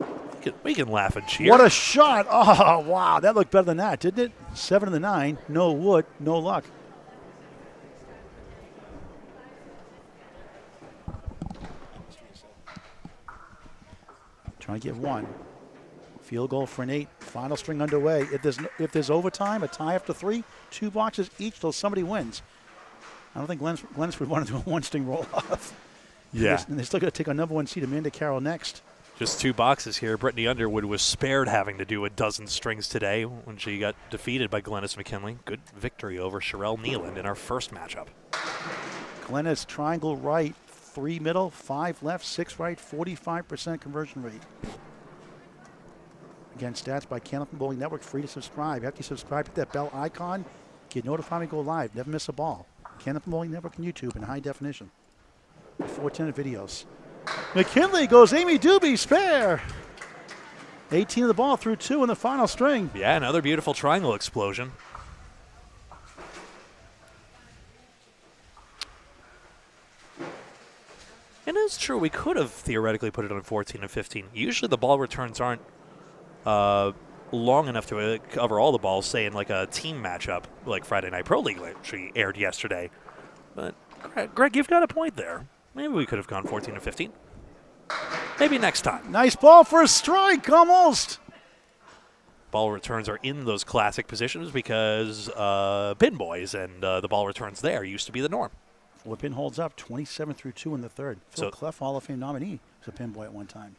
We can laugh and cheer. What a shot. Oh, wow. That looked better than that, didn't it? 7 in the 9. No wood, no luck. Trying to get 1. Field goal for an 8. Final string underway. If there's overtime, a tie after 3, 2 boxes each till somebody wins. I don't think Glennis would want to do a 1-string roll-off. Yeah. And they're still going to take our number 1 seed, Amanda Carroll, next. Just 2 boxes here. Brittany Underwood was spared having to do a dozen strings today when she got defeated by Glennis McKinley. Good victory over Chyrel Kneeland in our first matchup. Glennis, triangle right, 3 middle, 5 left, 6 right, 45% conversion rate. Again, stats by Candlepin Bowling Network, free to subscribe. After you subscribe, hit that bell icon, get notified when we go live. Never miss a ball. Candlepin Bowling Network on YouTube in high definition. 410 videos. McKinley goes Amy Dube, spare. 18 of the ball through 2 in the final string. Yeah, another beautiful triangle explosion. And it's true, we could have theoretically put it on 14 and 15. Usually the ball returns aren't long enough to cover all the balls, say in like a team matchup like Friday Night Pro League, which aired yesterday. But Greg, you've got a point there. Maybe we could have gone 14 and 15. Maybe next time. Nice ball for a strike, almost. Ball returns are in those classic positions because pin boys and the ball returns there used to be the norm. 4 pin holds up, 27 through 2 in the 3rd. Phil Clef, Hall of Fame nominee, was a pin boy at one time.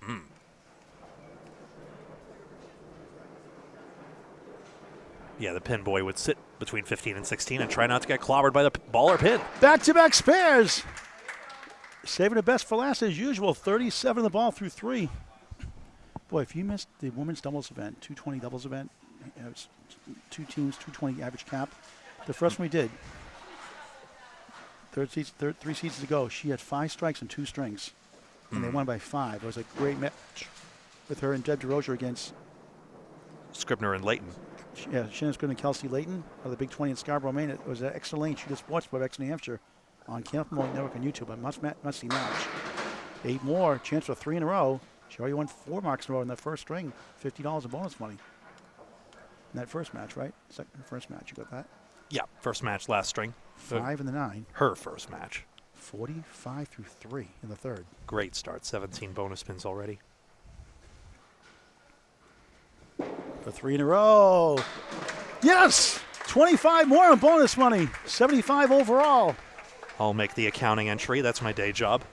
Yeah, the pin boy would sit between 15 and 16 and try not to get clobbered by the ball or pin. Back-to-back spares. Saving the best for last as usual. 37 of the ball through 3. Boy, if you missed the women's doubles event, 220 doubles event, it was 2 teams, 220 average cap. The first one we did, 3 seasons ago, she had 5 strikes and 2 strings. And they won by 5. It was a great match with her and Deb DeRozier against Scribner and Layton. Yeah, Shannon Scribner and Kelsey Layton of the Big 20 in Scarborough, Maine. It was an excellent lane. She just watched by New Hampshire on Candlepin Bowling Network on YouTube. A must-see match. 8 more. Chance for 3 in a row. She already won 4 marks in a row in that first string. $50 in bonus money. In that first match, right? First match. You got that? Yeah, first match, last string. 5 in the 9. Her first match. 45 through 3 in the 3rd. Great start. 17 bonus pins already. For 3 in a row. Yes! 25 more in bonus money. 75 overall. I'll make the accounting entry. That's my day job.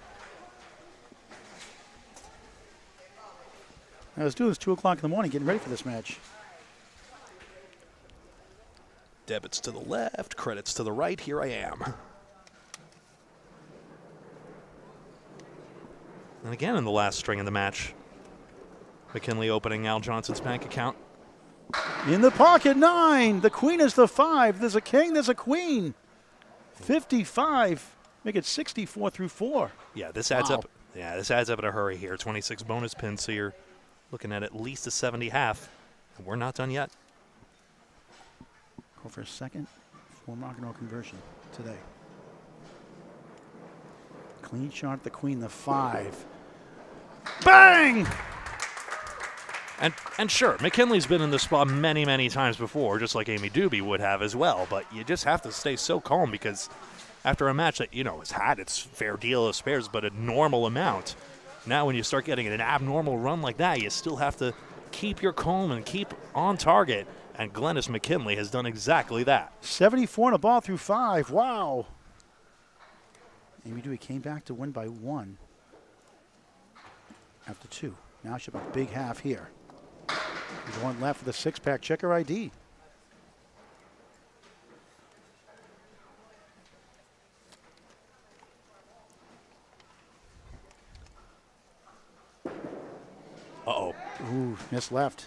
I was doing this 2 o'clock in the morning getting ready for this match. Debits to the left, credits to the right. Here I am. And again in the last string of the match, McKinley opening Al Johnson's bank account. In the pocket, 9. The queen is the 5. There's a king, there's a queen. 55. Make it 64 through 4. Yeah, this adds Wow. up. Yeah, this adds up in a hurry here. 26 bonus pins, so you're looking at least a 70 half. And we're not done yet. Go for a second. 4 Mark-and-roll conversion today. Clean shot, the queen, the 5. Bang! And sure, McKinley's been in this spot many, many times before, just like Amy Dube would have as well. But you just have to stay so calm because after a match that, has had its fair deal of spares, but a normal amount, now when you start getting an abnormal run like that, you still have to keep your calm and keep on target. And Glennis McKinley has done exactly that. 74 and a ball through 5. Wow. Amy Dewey came back to win by 1 after 2. Now she has a big half here. There's one left for the 6-pack. Check her ID. Uh-oh. Ooh, missed left.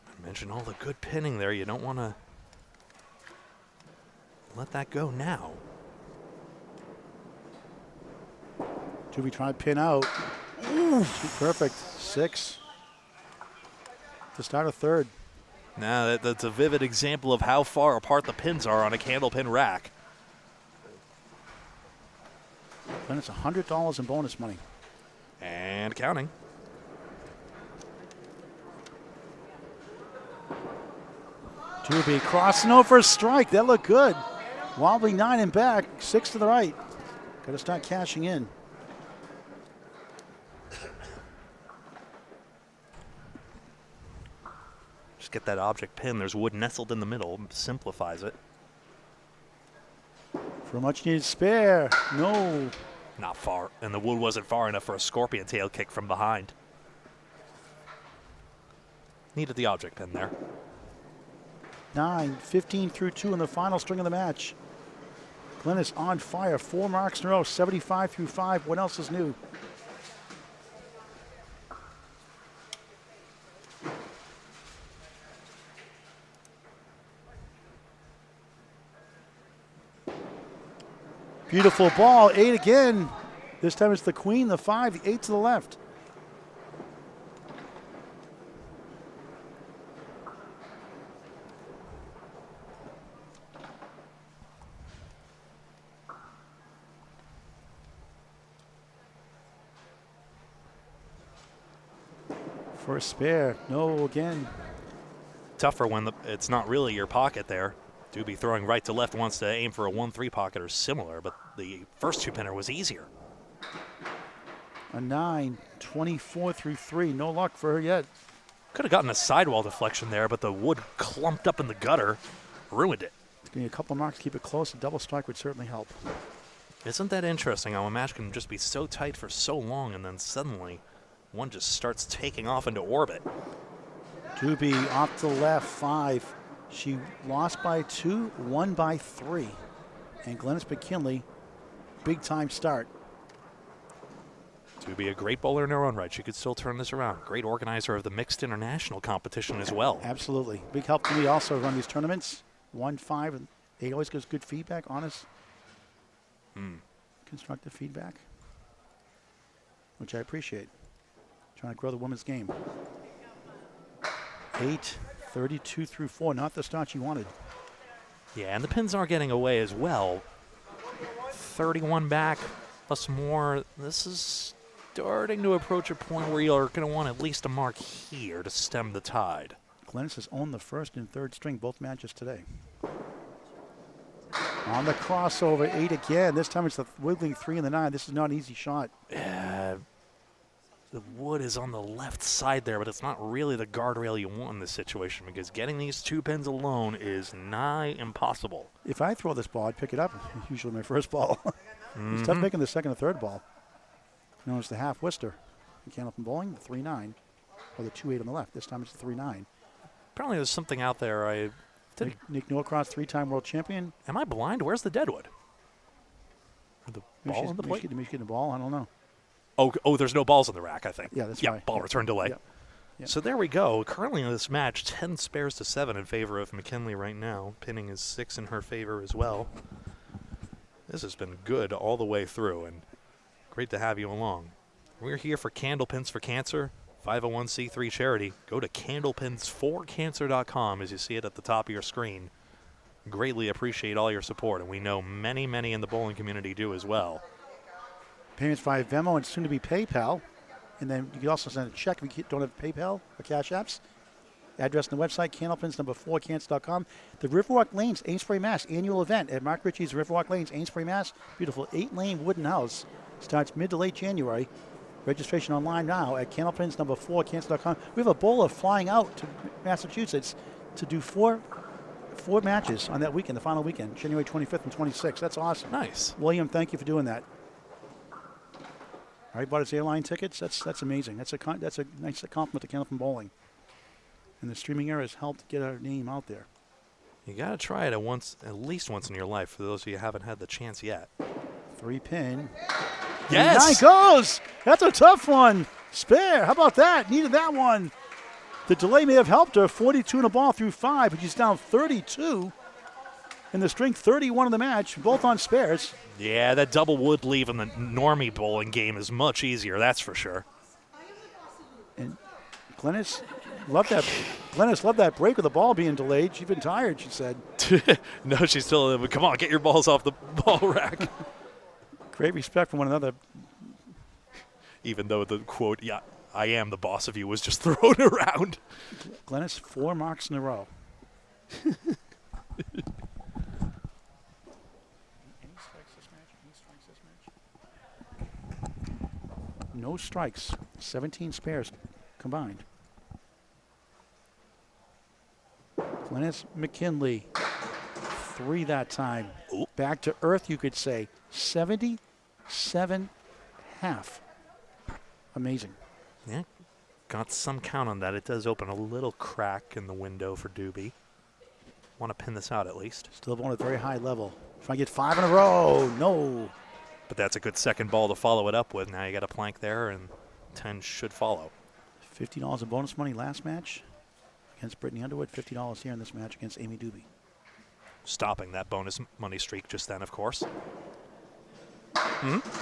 I mentioned all the good pinning there. You don't want to let that go now. Dewey tried pin out. Ooh, perfect. 6. To start a third. Now that's a vivid example of how far apart the pins are on a candlepin rack. Then it's $100 in bonus money. And counting. Dewey crossing over a strike. That looked good. Wobbly 9 and back. 6 to the right. Got to start cashing in. Just get that object pin. There's wood nestled in the middle. Simplifies it. For a much needed spare. No. Not far. And the wood wasn't far enough for a scorpion tail kick from behind. Needed the object pin there. 9, 15 through 2 in the final string of the match. Glennis on fire. 4 marks in a row. 75 through 5. What else is new? Beautiful ball. 8 again. This time it's the queen, the 5, the 8 to the left. For a spare. No again. Tougher when it's not really your pocket there. Dube throwing right to left, wants to aim for a 1-3 pocket or similar, but the first 2-pinner was easier. A 9, 24 through 3. No luck for her yet. Could have gotten a sidewall deflection there, but the wood clumped up in the gutter, ruined it. It's going to need a couple of marks to keep it close. A double strike would certainly help. Isn't that interesting how a match can just be so tight for so long and then suddenly one just starts taking off into orbit? Dube off to the left, 5. She lost by 2, won by 3. And Glennis McKinley, big time start. To be a great bowler in her own right, she could still turn this around. Great organizer of the mixed international competition as well. Absolutely. Big help to me also run these tournaments. 1, 5, and 8 always gives good feedback, honest, constructive feedback, which I appreciate. Trying to grow the women's game. 8, 32 through 4, not the start you wanted. Yeah, and the pins are getting away as well. 31 back plus more. This is starting to approach a point where you're going to want at least a mark here to stem the tide. Glennis has owned the first and third string both matches today. On the crossover, 8 again. This time it's the wiggling 3 and the 9. This is not an easy shot. The wood is on the left side there, but it's not really the guardrail you want in this situation because getting these 2 pins alone is nigh impossible. If I throw this ball, I'd pick it up. Usually my first ball. It's tough making the second and third ball. Known as the half Worcester. In Candlepin bowling, the 3-9, or the 2-8 on the left. This time it's the 3-9. Apparently there's something out there. I didn't. Nick Norcross, 3-time world champion. Am I blind? Where's the deadwood? Or the Maybe ball she's, on the maybe plate? she's getting the ball. I don't know. Oh, there's no balls in the rack, I think. Yeah, that's yeah, right. Ball Yeah. return delay. Yeah. Yeah. So there we go. Currently in this match, 10 spares to 7 in favor of McKinley right now. Pinning is 6 in her favor as well. This has been good all the way through, and great to have you along. We're here for Candlepins for Cancer, 501c3 charity. Go to candlepinsforcancer.com as you see it at the top of your screen. Greatly appreciate all your support, and we know many, many in the bowling community do as well. Payments via Venmo and soon to be PayPal. And then you can also send a check if you don't have PayPal or Cash Apps. Address on the website, candlepins4cancer.com. The Riverwalk Lanes, Amesbury, Mass. Annual event at Mark Ritchie's Riverwalk Lanes, Amesbury, Mass. Beautiful 8-lane wooden house. Starts mid to late January. Registration online now at candlepins4cancer.com. We have a bowler flying out to Massachusetts to do four matches on that weekend, the final weekend, January 25th and 26th. That's awesome. Nice. William, thank you for doing that. All right, bought his airline tickets. That's amazing. That's a nice compliment to Candlepin Bowling. And the streaming era has helped get our name out there. You got to try it at least once in your life for those of you who haven't had the chance yet. 3-pin. Yes! 9 goes! That's a tough one. Spare. How about that? Needed that one. The delay may have helped her. 42 in a ball through 5, but she's down 32. And the string 31 in the match, both on spares. Yeah, that double wood leave in the normie bowling game is much easier, that's for sure. And Glennis loved that. Glennis loved that break with the ball being delayed. She'd been tired, she said. No, she's still, come on, get your balls off the ball rack. Great respect for one another. Even though the quote, yeah, I am the boss of you, was just thrown around. Glennis, 4 marks in a row. No strikes. 17 spares combined. Glennis McKinley, 3 that time. Ooh. Back to earth, you could say. 77 half. Amazing. Yeah, got some count on that. It does open a little crack in the window for Dube. Want to pin this out at least. Still going at a very high level. Trying to get 5 in a row. No. But that's a good second ball to follow it up with. Now you got a plank there, and 10 should follow. $50 in bonus money last match against Brittany Underwood. $50 here in this match against Amy Dube. Stopping that bonus money streak just then, of course.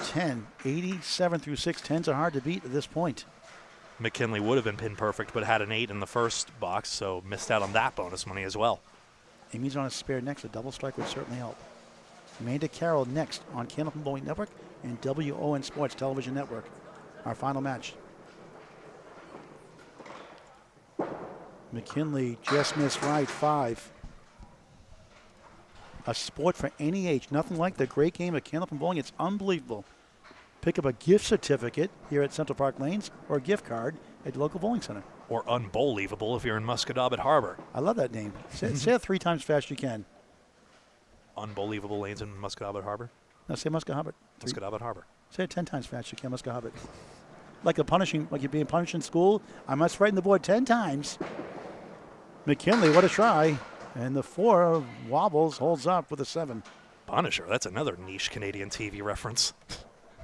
10, 87 through 6. 10s are hard to beat at this point. McKinley would have been pin perfect, but had an 8 in the first box, so missed out on that bonus money as well. Amy's on a spare next. A double strike would certainly help. Amanda Carroll next on Candlepin Bowling Network and WON Sports Television Network. Our final match. McKinley just missed right, 5. A sport for any age. Nothing like the great game of Candlepin Bowling. It's unbelievable. Pick up a gift certificate here at Central Park Lanes or a gift card at the local bowling center. Or unbelievable if you're in Muscatobit Harbor. I love that name. Say it 3 times fast you can. Unbelievable lanes in Muscatobit Harbor. No, say Muscatobit. Muscatobit Harbor. Say it 10 times fast you can, Muscatobit. Like you're being punished in school. I must write in the board 10 times. McKinley, what a try. And the 4 wobbles, holds up with a 7. Punisher, that's another niche Canadian TV reference.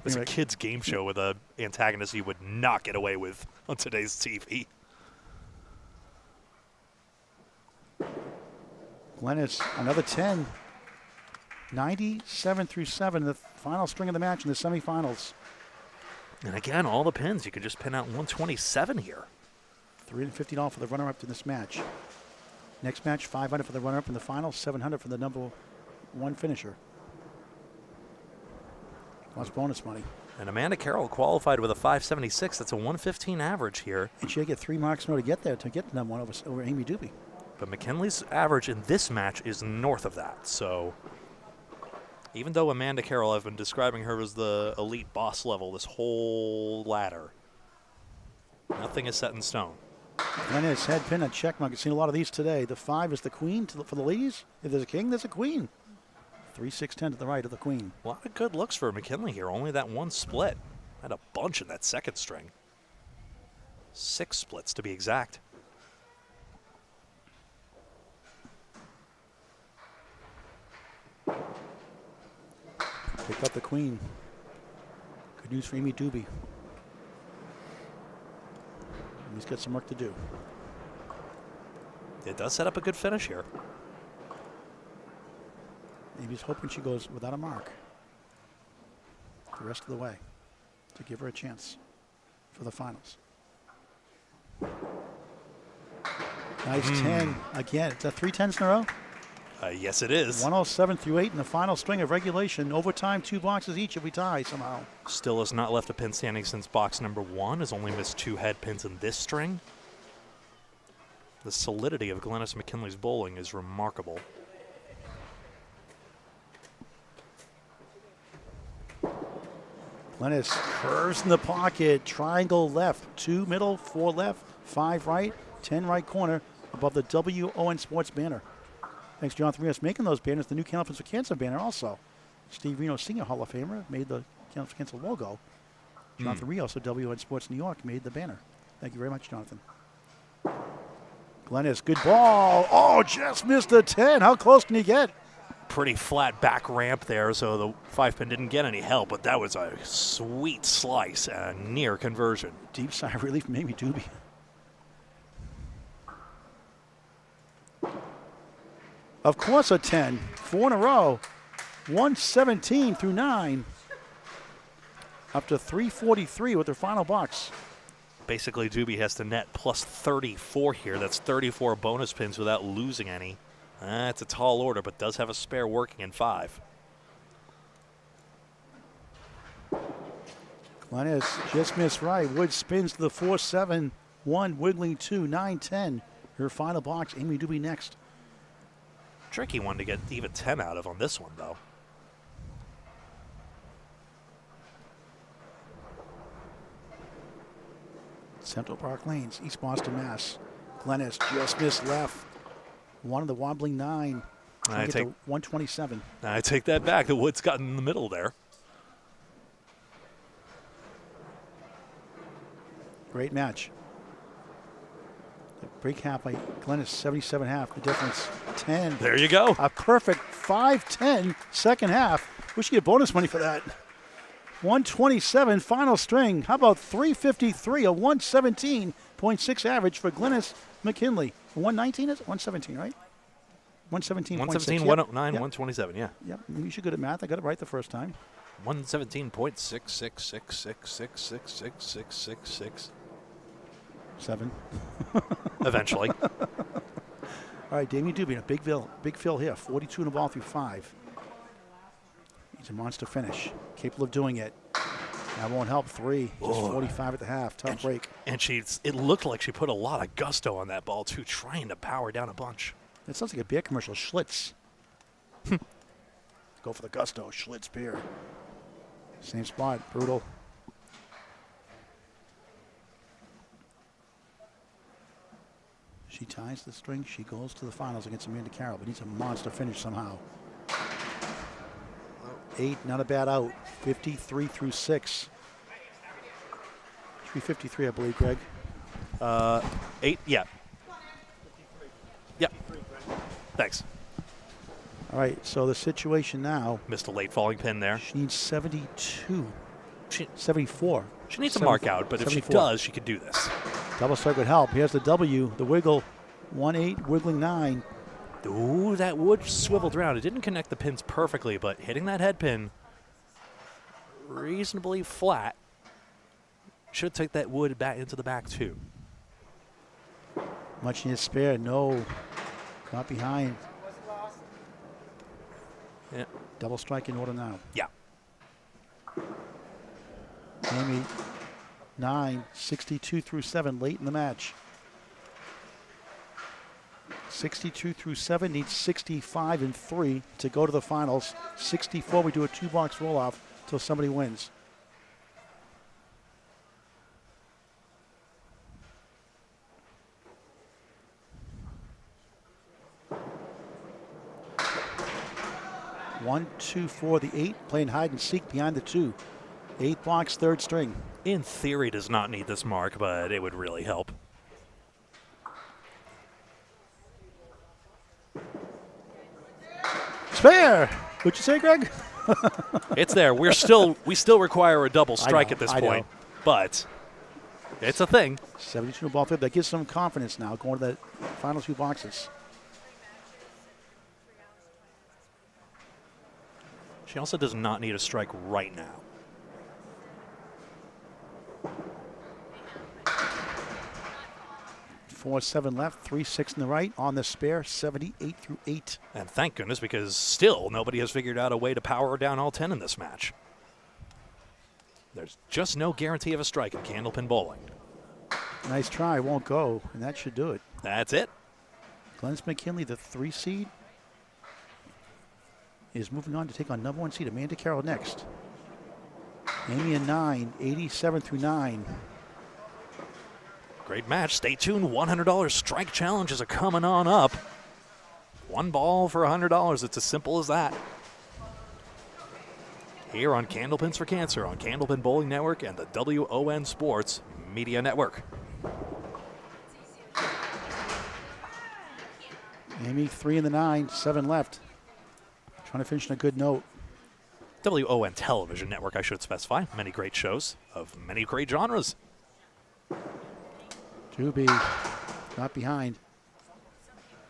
It's a kid's game show with an antagonist you would not get away with on today's TV. Glennis, another 10. 97 through 7, the final string of the match in the semifinals. And again, all the pins. You could just pin out 127 here. $350 for the runner-up in this match. Next match, $500 for the runner-up in the final, $700 for the number 1 finisher. Plus bonus money. And Amanda Carroll qualified with a 576. That's a 115 average here. And she'll get 3 marks in order to get there, to get the number 1 over Amy Dube. But McKinley's average in this match is north of that. So even though Amanda Carroll, I've been describing her as the elite boss level, this whole ladder, nothing is set in stone. Glennis, head pin, a check mark. I've seen a lot of these today. The 5 is the queen for the ladies. If there's a king, there's a queen. 3, 6, 10 to the right of the queen. A lot of good looks for McKinley here. Only that 1 split. Had a bunch in that second string. 6 splits to be exact. Picked up the queen. Good news for Amy Dube. He's got some work to do. It does set up a good finish here. Maybe he's hoping she goes without a mark the rest of the way to give her a chance for the finals. Nice 10 again. Is that 3 10s in a row? Yes, it is. 107 through 8 in the final string of regulation. Overtime, 2 boxes each if we tie somehow. Still has not left a pin standing since box number 1. Has only missed 2 head pins in this string. The solidity of Glennis McKinley's bowling is remarkable. Glennis curves in the pocket. Triangle left. 2 middle, 4 left, 5 right, 10 right corner above the WON Sports banner. Thanks, Jonathan Rios, making those banners. The new Candlepins For Cancer banner also. Steve Reno, Senior Hall of Famer, made the Candlepins For Cancer logo. Jonathan Rios of WON Sports New York made the banner. Thank you very much, Jonathan. Glennis, good ball. Oh, just missed a 10. How close can you get? Pretty flat back ramp there, so the 5-pin didn't get any help, but that was a sweet slice and a near conversion. Deep sigh of relief from Amy Dube. Of course a 10. 4 in a row. 117 through 9. Up to 343 with their final box. Basically, Dube has to net plus 34 here. That's 34 bonus pins without losing any. That's a tall order, but does have a spare working in 5. Glennis just missed right. Wood spins to the 4-7. 1, wiggling 2, 9-10. Her final box. Amy Dube next. Tricky one to get even 10 out of on this one, though. Central Park Lanes, East Boston, Mass. Glennis just missed left. One of the wobbling 9. I take 127. I take that back. The Wood's got in the middle there. Great match. The break half by Glennis, 77.5. The difference, 10. There you go. A perfect 5-10 second half. Wish you get bonus money for that. 127 final string. How about 353, a 117.6 average for Glennis McKinley. 119 is it? 117, right? 117.6. 117, Yep. 109, Yep. 127, yeah. Yep, you should good at math. I got it right the first time. 117.666666666. 7. Eventually. All right, Amy Dube, a big fill here. 42 in the ball through 5. He's a monster finish. Capable of doing it. That won't help. 3. Just 45 at the half. Tough break. And it looked like she put a lot of gusto on that ball, too, trying to power down a bunch. That sounds like a beer commercial. Schlitz. Go for the gusto. Schlitz beer. Same spot. Brutal. She ties the string. She goes to the finals against Amanda Carroll, but needs a monster finish somehow. 8, not a bad out. 53 through 6. 353, I believe, Greg. 8, yeah. Yep. Thanks. All right, so the situation now, Missed a late falling pin there. she needs 72. She 74. needs to mark out, but if she 74. does, she could do this. Double strike would help. Here's the W, the wiggle. 1-8, wiggling 9. Ooh, that wood swiveled around. It didn't connect the pins perfectly, but hitting that head pin reasonably flat should take that wood back into the back, too. Much needed spare. No. Not behind. Yeah. Double strike in order now. Yeah. Amy, 9, 62 through 7, late in the match. 62 through 7, needs 65 and 3 to go to the finals. 64, we do a 2-box roll-off until somebody wins. One, 2, 4, the 8, playing hide and seek behind the 2. 8 box, 3rd string. In theory, does not need this mark, but it would really help. Spare! What'd you say, Greg? It's there. We still require a double strike know, at this I know. point, but It's a thing. 72 ball flip. That gives some confidence now going to the final 2 boxes. She also does not need a strike right now. Four, 7 left, 3, 6 in the right. On the spare, 78 through 8. And thank goodness, because still nobody has figured out a way to power down all 10 in this match. There's just no guarantee of a strike in Candlepin bowling. Nice try, won't go, and that should do it. That's it. Glennis McKinley, the 3 seed, is moving on to take on number 1 seed Amanda Carroll next. Amy a 9, 87 through 9. Great match. Stay tuned. $100 strike challenges are coming on up. 1 ball for $100. It's as simple as that. Here on Candlepins for Cancer on Candlepin Bowling Network and the WON Sports Media Network. Amy 3 in the 9, 7 left. Trying to finish on a good note. WON Television Network, I should specify. Many great shows of many great genres. Dube not behind.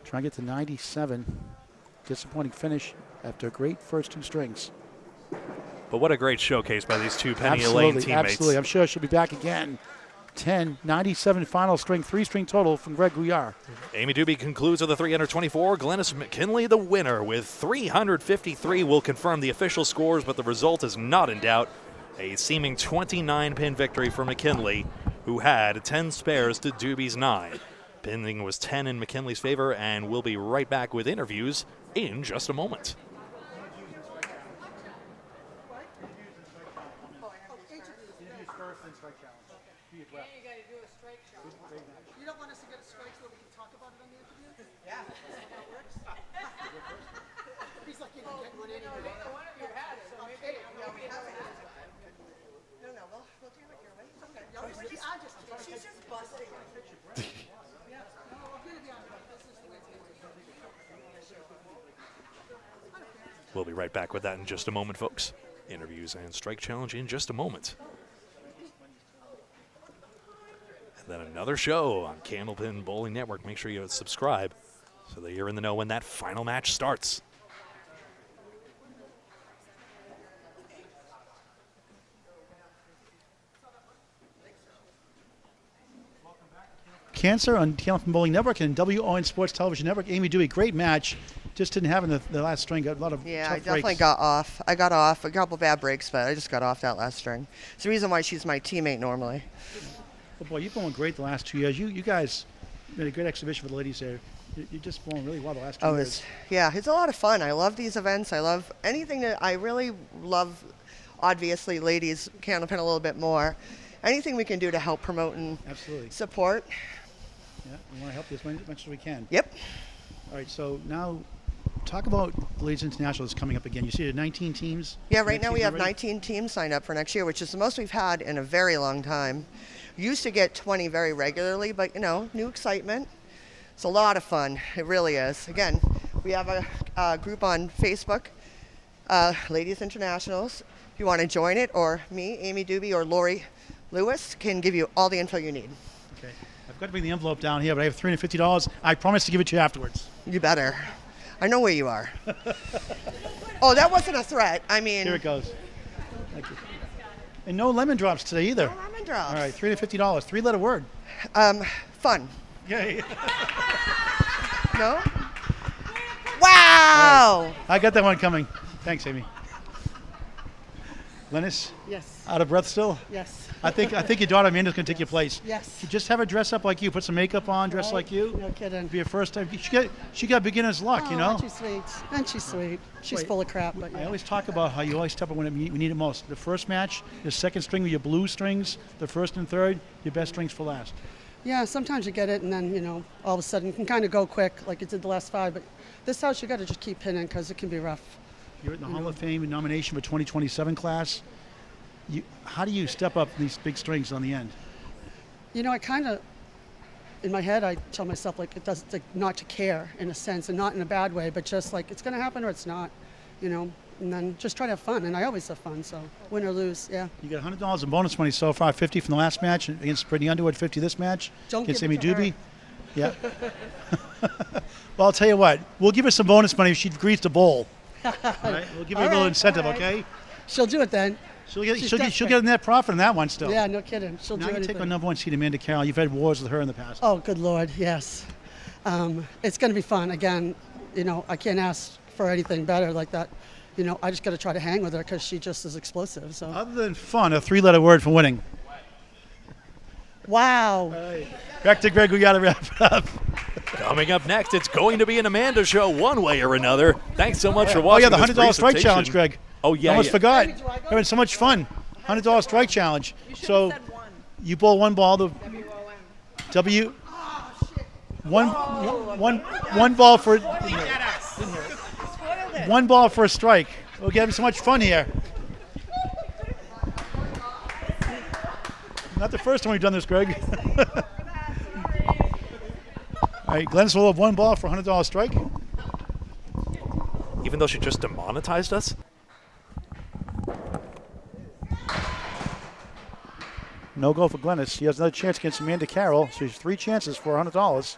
Trying to get to 97. Disappointing finish after a great first 2 strings. But what a great showcase by these two Penny Absolutely, Elaine teammates. absolutely. I'm sure she'll be back again. 10, 97 final string, 3-string total from Greg Gouillart. Amy Dube concludes with a 324. Glennis McKinley, the winner, with 353. Will confirm the official scores, but the result is not in doubt. A seeming 29-pin victory for McKinley, who had 10 spares to Dube's 9. Pinning was 10 in McKinley's favor, and we'll be right back with interviews in just a moment. You don't want us to get a strike so we can talk about it on the interview? Yeah. That works? He's like, you can get one anyway. One of you had it, so maybe. No, we'll do it your way. It's okay. I'm just kidding. She's just busting. Yeah. No, I'm going to be honest. This is the way it's going to be. We'll be right back with that in just a moment, folks. Interviews and strike challenge in just a moment. And then another show on Candlepin Bowling Network. Make sure you subscribe so that you're in the know when that final match starts. Cancer on Candlepin Bowling Network and WON Sports Television Network. Amy Dube, great match. Just didn't have in the last string. Got a lot of Yeah, tough I definitely breaks. got off. I got off a couple bad breaks, but I just got off that last string. It's the reason why she's my teammate normally. Oh boy, you've been great the last 2 years. You guys made a great exhibition for the ladies there. You're just blowing really well the last 2 years. It's a lot of fun. I love these events. I love anything that I really love. Obviously, ladies Candlepin a little bit more. Anything we can do to help promote and Absolutely. support. Yeah, we want to help you as much as we can. Yep. All right, so now talk about the Ladies International that's coming up again. You see the 19 teams? Yeah, right now we have already? 19 teams signed up for next year, which is the most we've had in a very long time. Used to get 20 very regularly, but new excitement. It's a lot of fun. It really is. Again, we have a group on Facebook, Ladies Internationals. If you want to join it, or me, Amy Dube, or Lori Lewis can give you all the info you need. Okay. I've got to bring the envelope down here, but I have $350. I promise to give it to you afterwards. You better. I know where you are. Oh, that wasn't a threat. I mean, Here it goes. Thank you. And no lemon drops today either. no lemon drops. All right, $350. 3-letter word. Fun. Yay. No? Wow! I got that one coming. Thanks, Amy. Lennis, Yes. out of breath still? Yes. I think your daughter Amanda's going to take your place. Yes. Just have her dress up like you, put some makeup on, dress Right? like you. No kidding. Be her first time. She got beginner's luck, Oh, you know. Aren't you sweet? Aren't she sweet? She's Wait, full of crap, but I yeah. always talk about how you always step up when we need it most. The first match, your second string with your blue strings, the first and third, your best strings for last. Yeah, sometimes you get it, and then, all of a sudden it can kind of go quick, like it did the last 5. But this house, you got to just keep pinning because it can be rough. You're in the Hall of Fame and nomination for 2027 class. How do you step up these big strings on the end? I kind of, in my head, I tell myself, like, it does, like, not to care in a sense, and not in a bad way, but just like, it's going to happen or it's not. and then just try to have fun. And I always have fun, so win or lose, yeah. You got $100 in bonus money so far, 50 from the last match against Brittany Underwood, 50 this match Don't against give Amy it to her. Dube. Yeah. Well, I'll tell you what. We'll give her some bonus money if she agrees to bowl. All right? We'll give her a All little right, incentive, all right. okay? She'll do it then. She'll get She's she'll desperate. get a net profit on that one still. Yeah, no kidding. She'll Now do you take anything. on number 1 seed Amanda Carroll. You've had wars with her in the past. Oh, good Lord, yes. It's going to be fun. Again, you know, I can't ask for anything better like that. You know, I just got to try to hang with her because she just is explosive. So, Other than fun, a 3-letter word for winning. wow. Back to Greg. We got to wrap it up. Coming up next, it's going to be an Amanda show one way or another. Thanks so much for Oh, watching yeah, the this $100 strike presentation. challenge, Greg. Oh, yeah. Almost yeah. forgot. Amy, do I go? Having so much fun. $100 strike challenge. So said one. you bowl one ball. The W-O-N. W. One ball for Spoiled it. one ball for a strike. We're having so much fun here. Not the first time we've done this, Greg. All right, Glennis will have one ball for a $100 strike. Even though she just demonetized us? No go for Glennis. She has another chance against Amanda Carroll. So she has 3 chances for $100.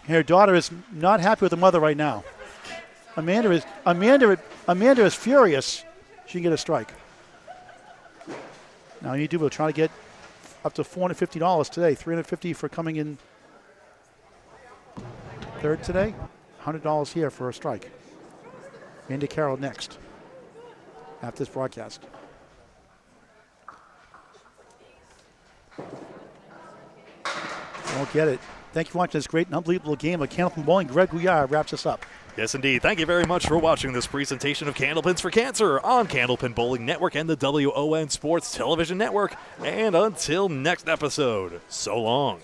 And her daughter is not happy with her mother right now. Amanda is furious. She can get a strike. Now you do. We'll try to get up to $450 today. $350 for coming in third today. $100 here for a strike. Amanda Carroll next after this broadcast. Won't get it. Thank you for watching this great and unbelievable game of Candlepin Bowling. Greg Gouillart wraps us up. Yes, indeed. Thank you very much for watching this presentation of Candlepins for Cancer on Candlepin Bowling Network and the WON Sports Television Network. And until next episode, so long.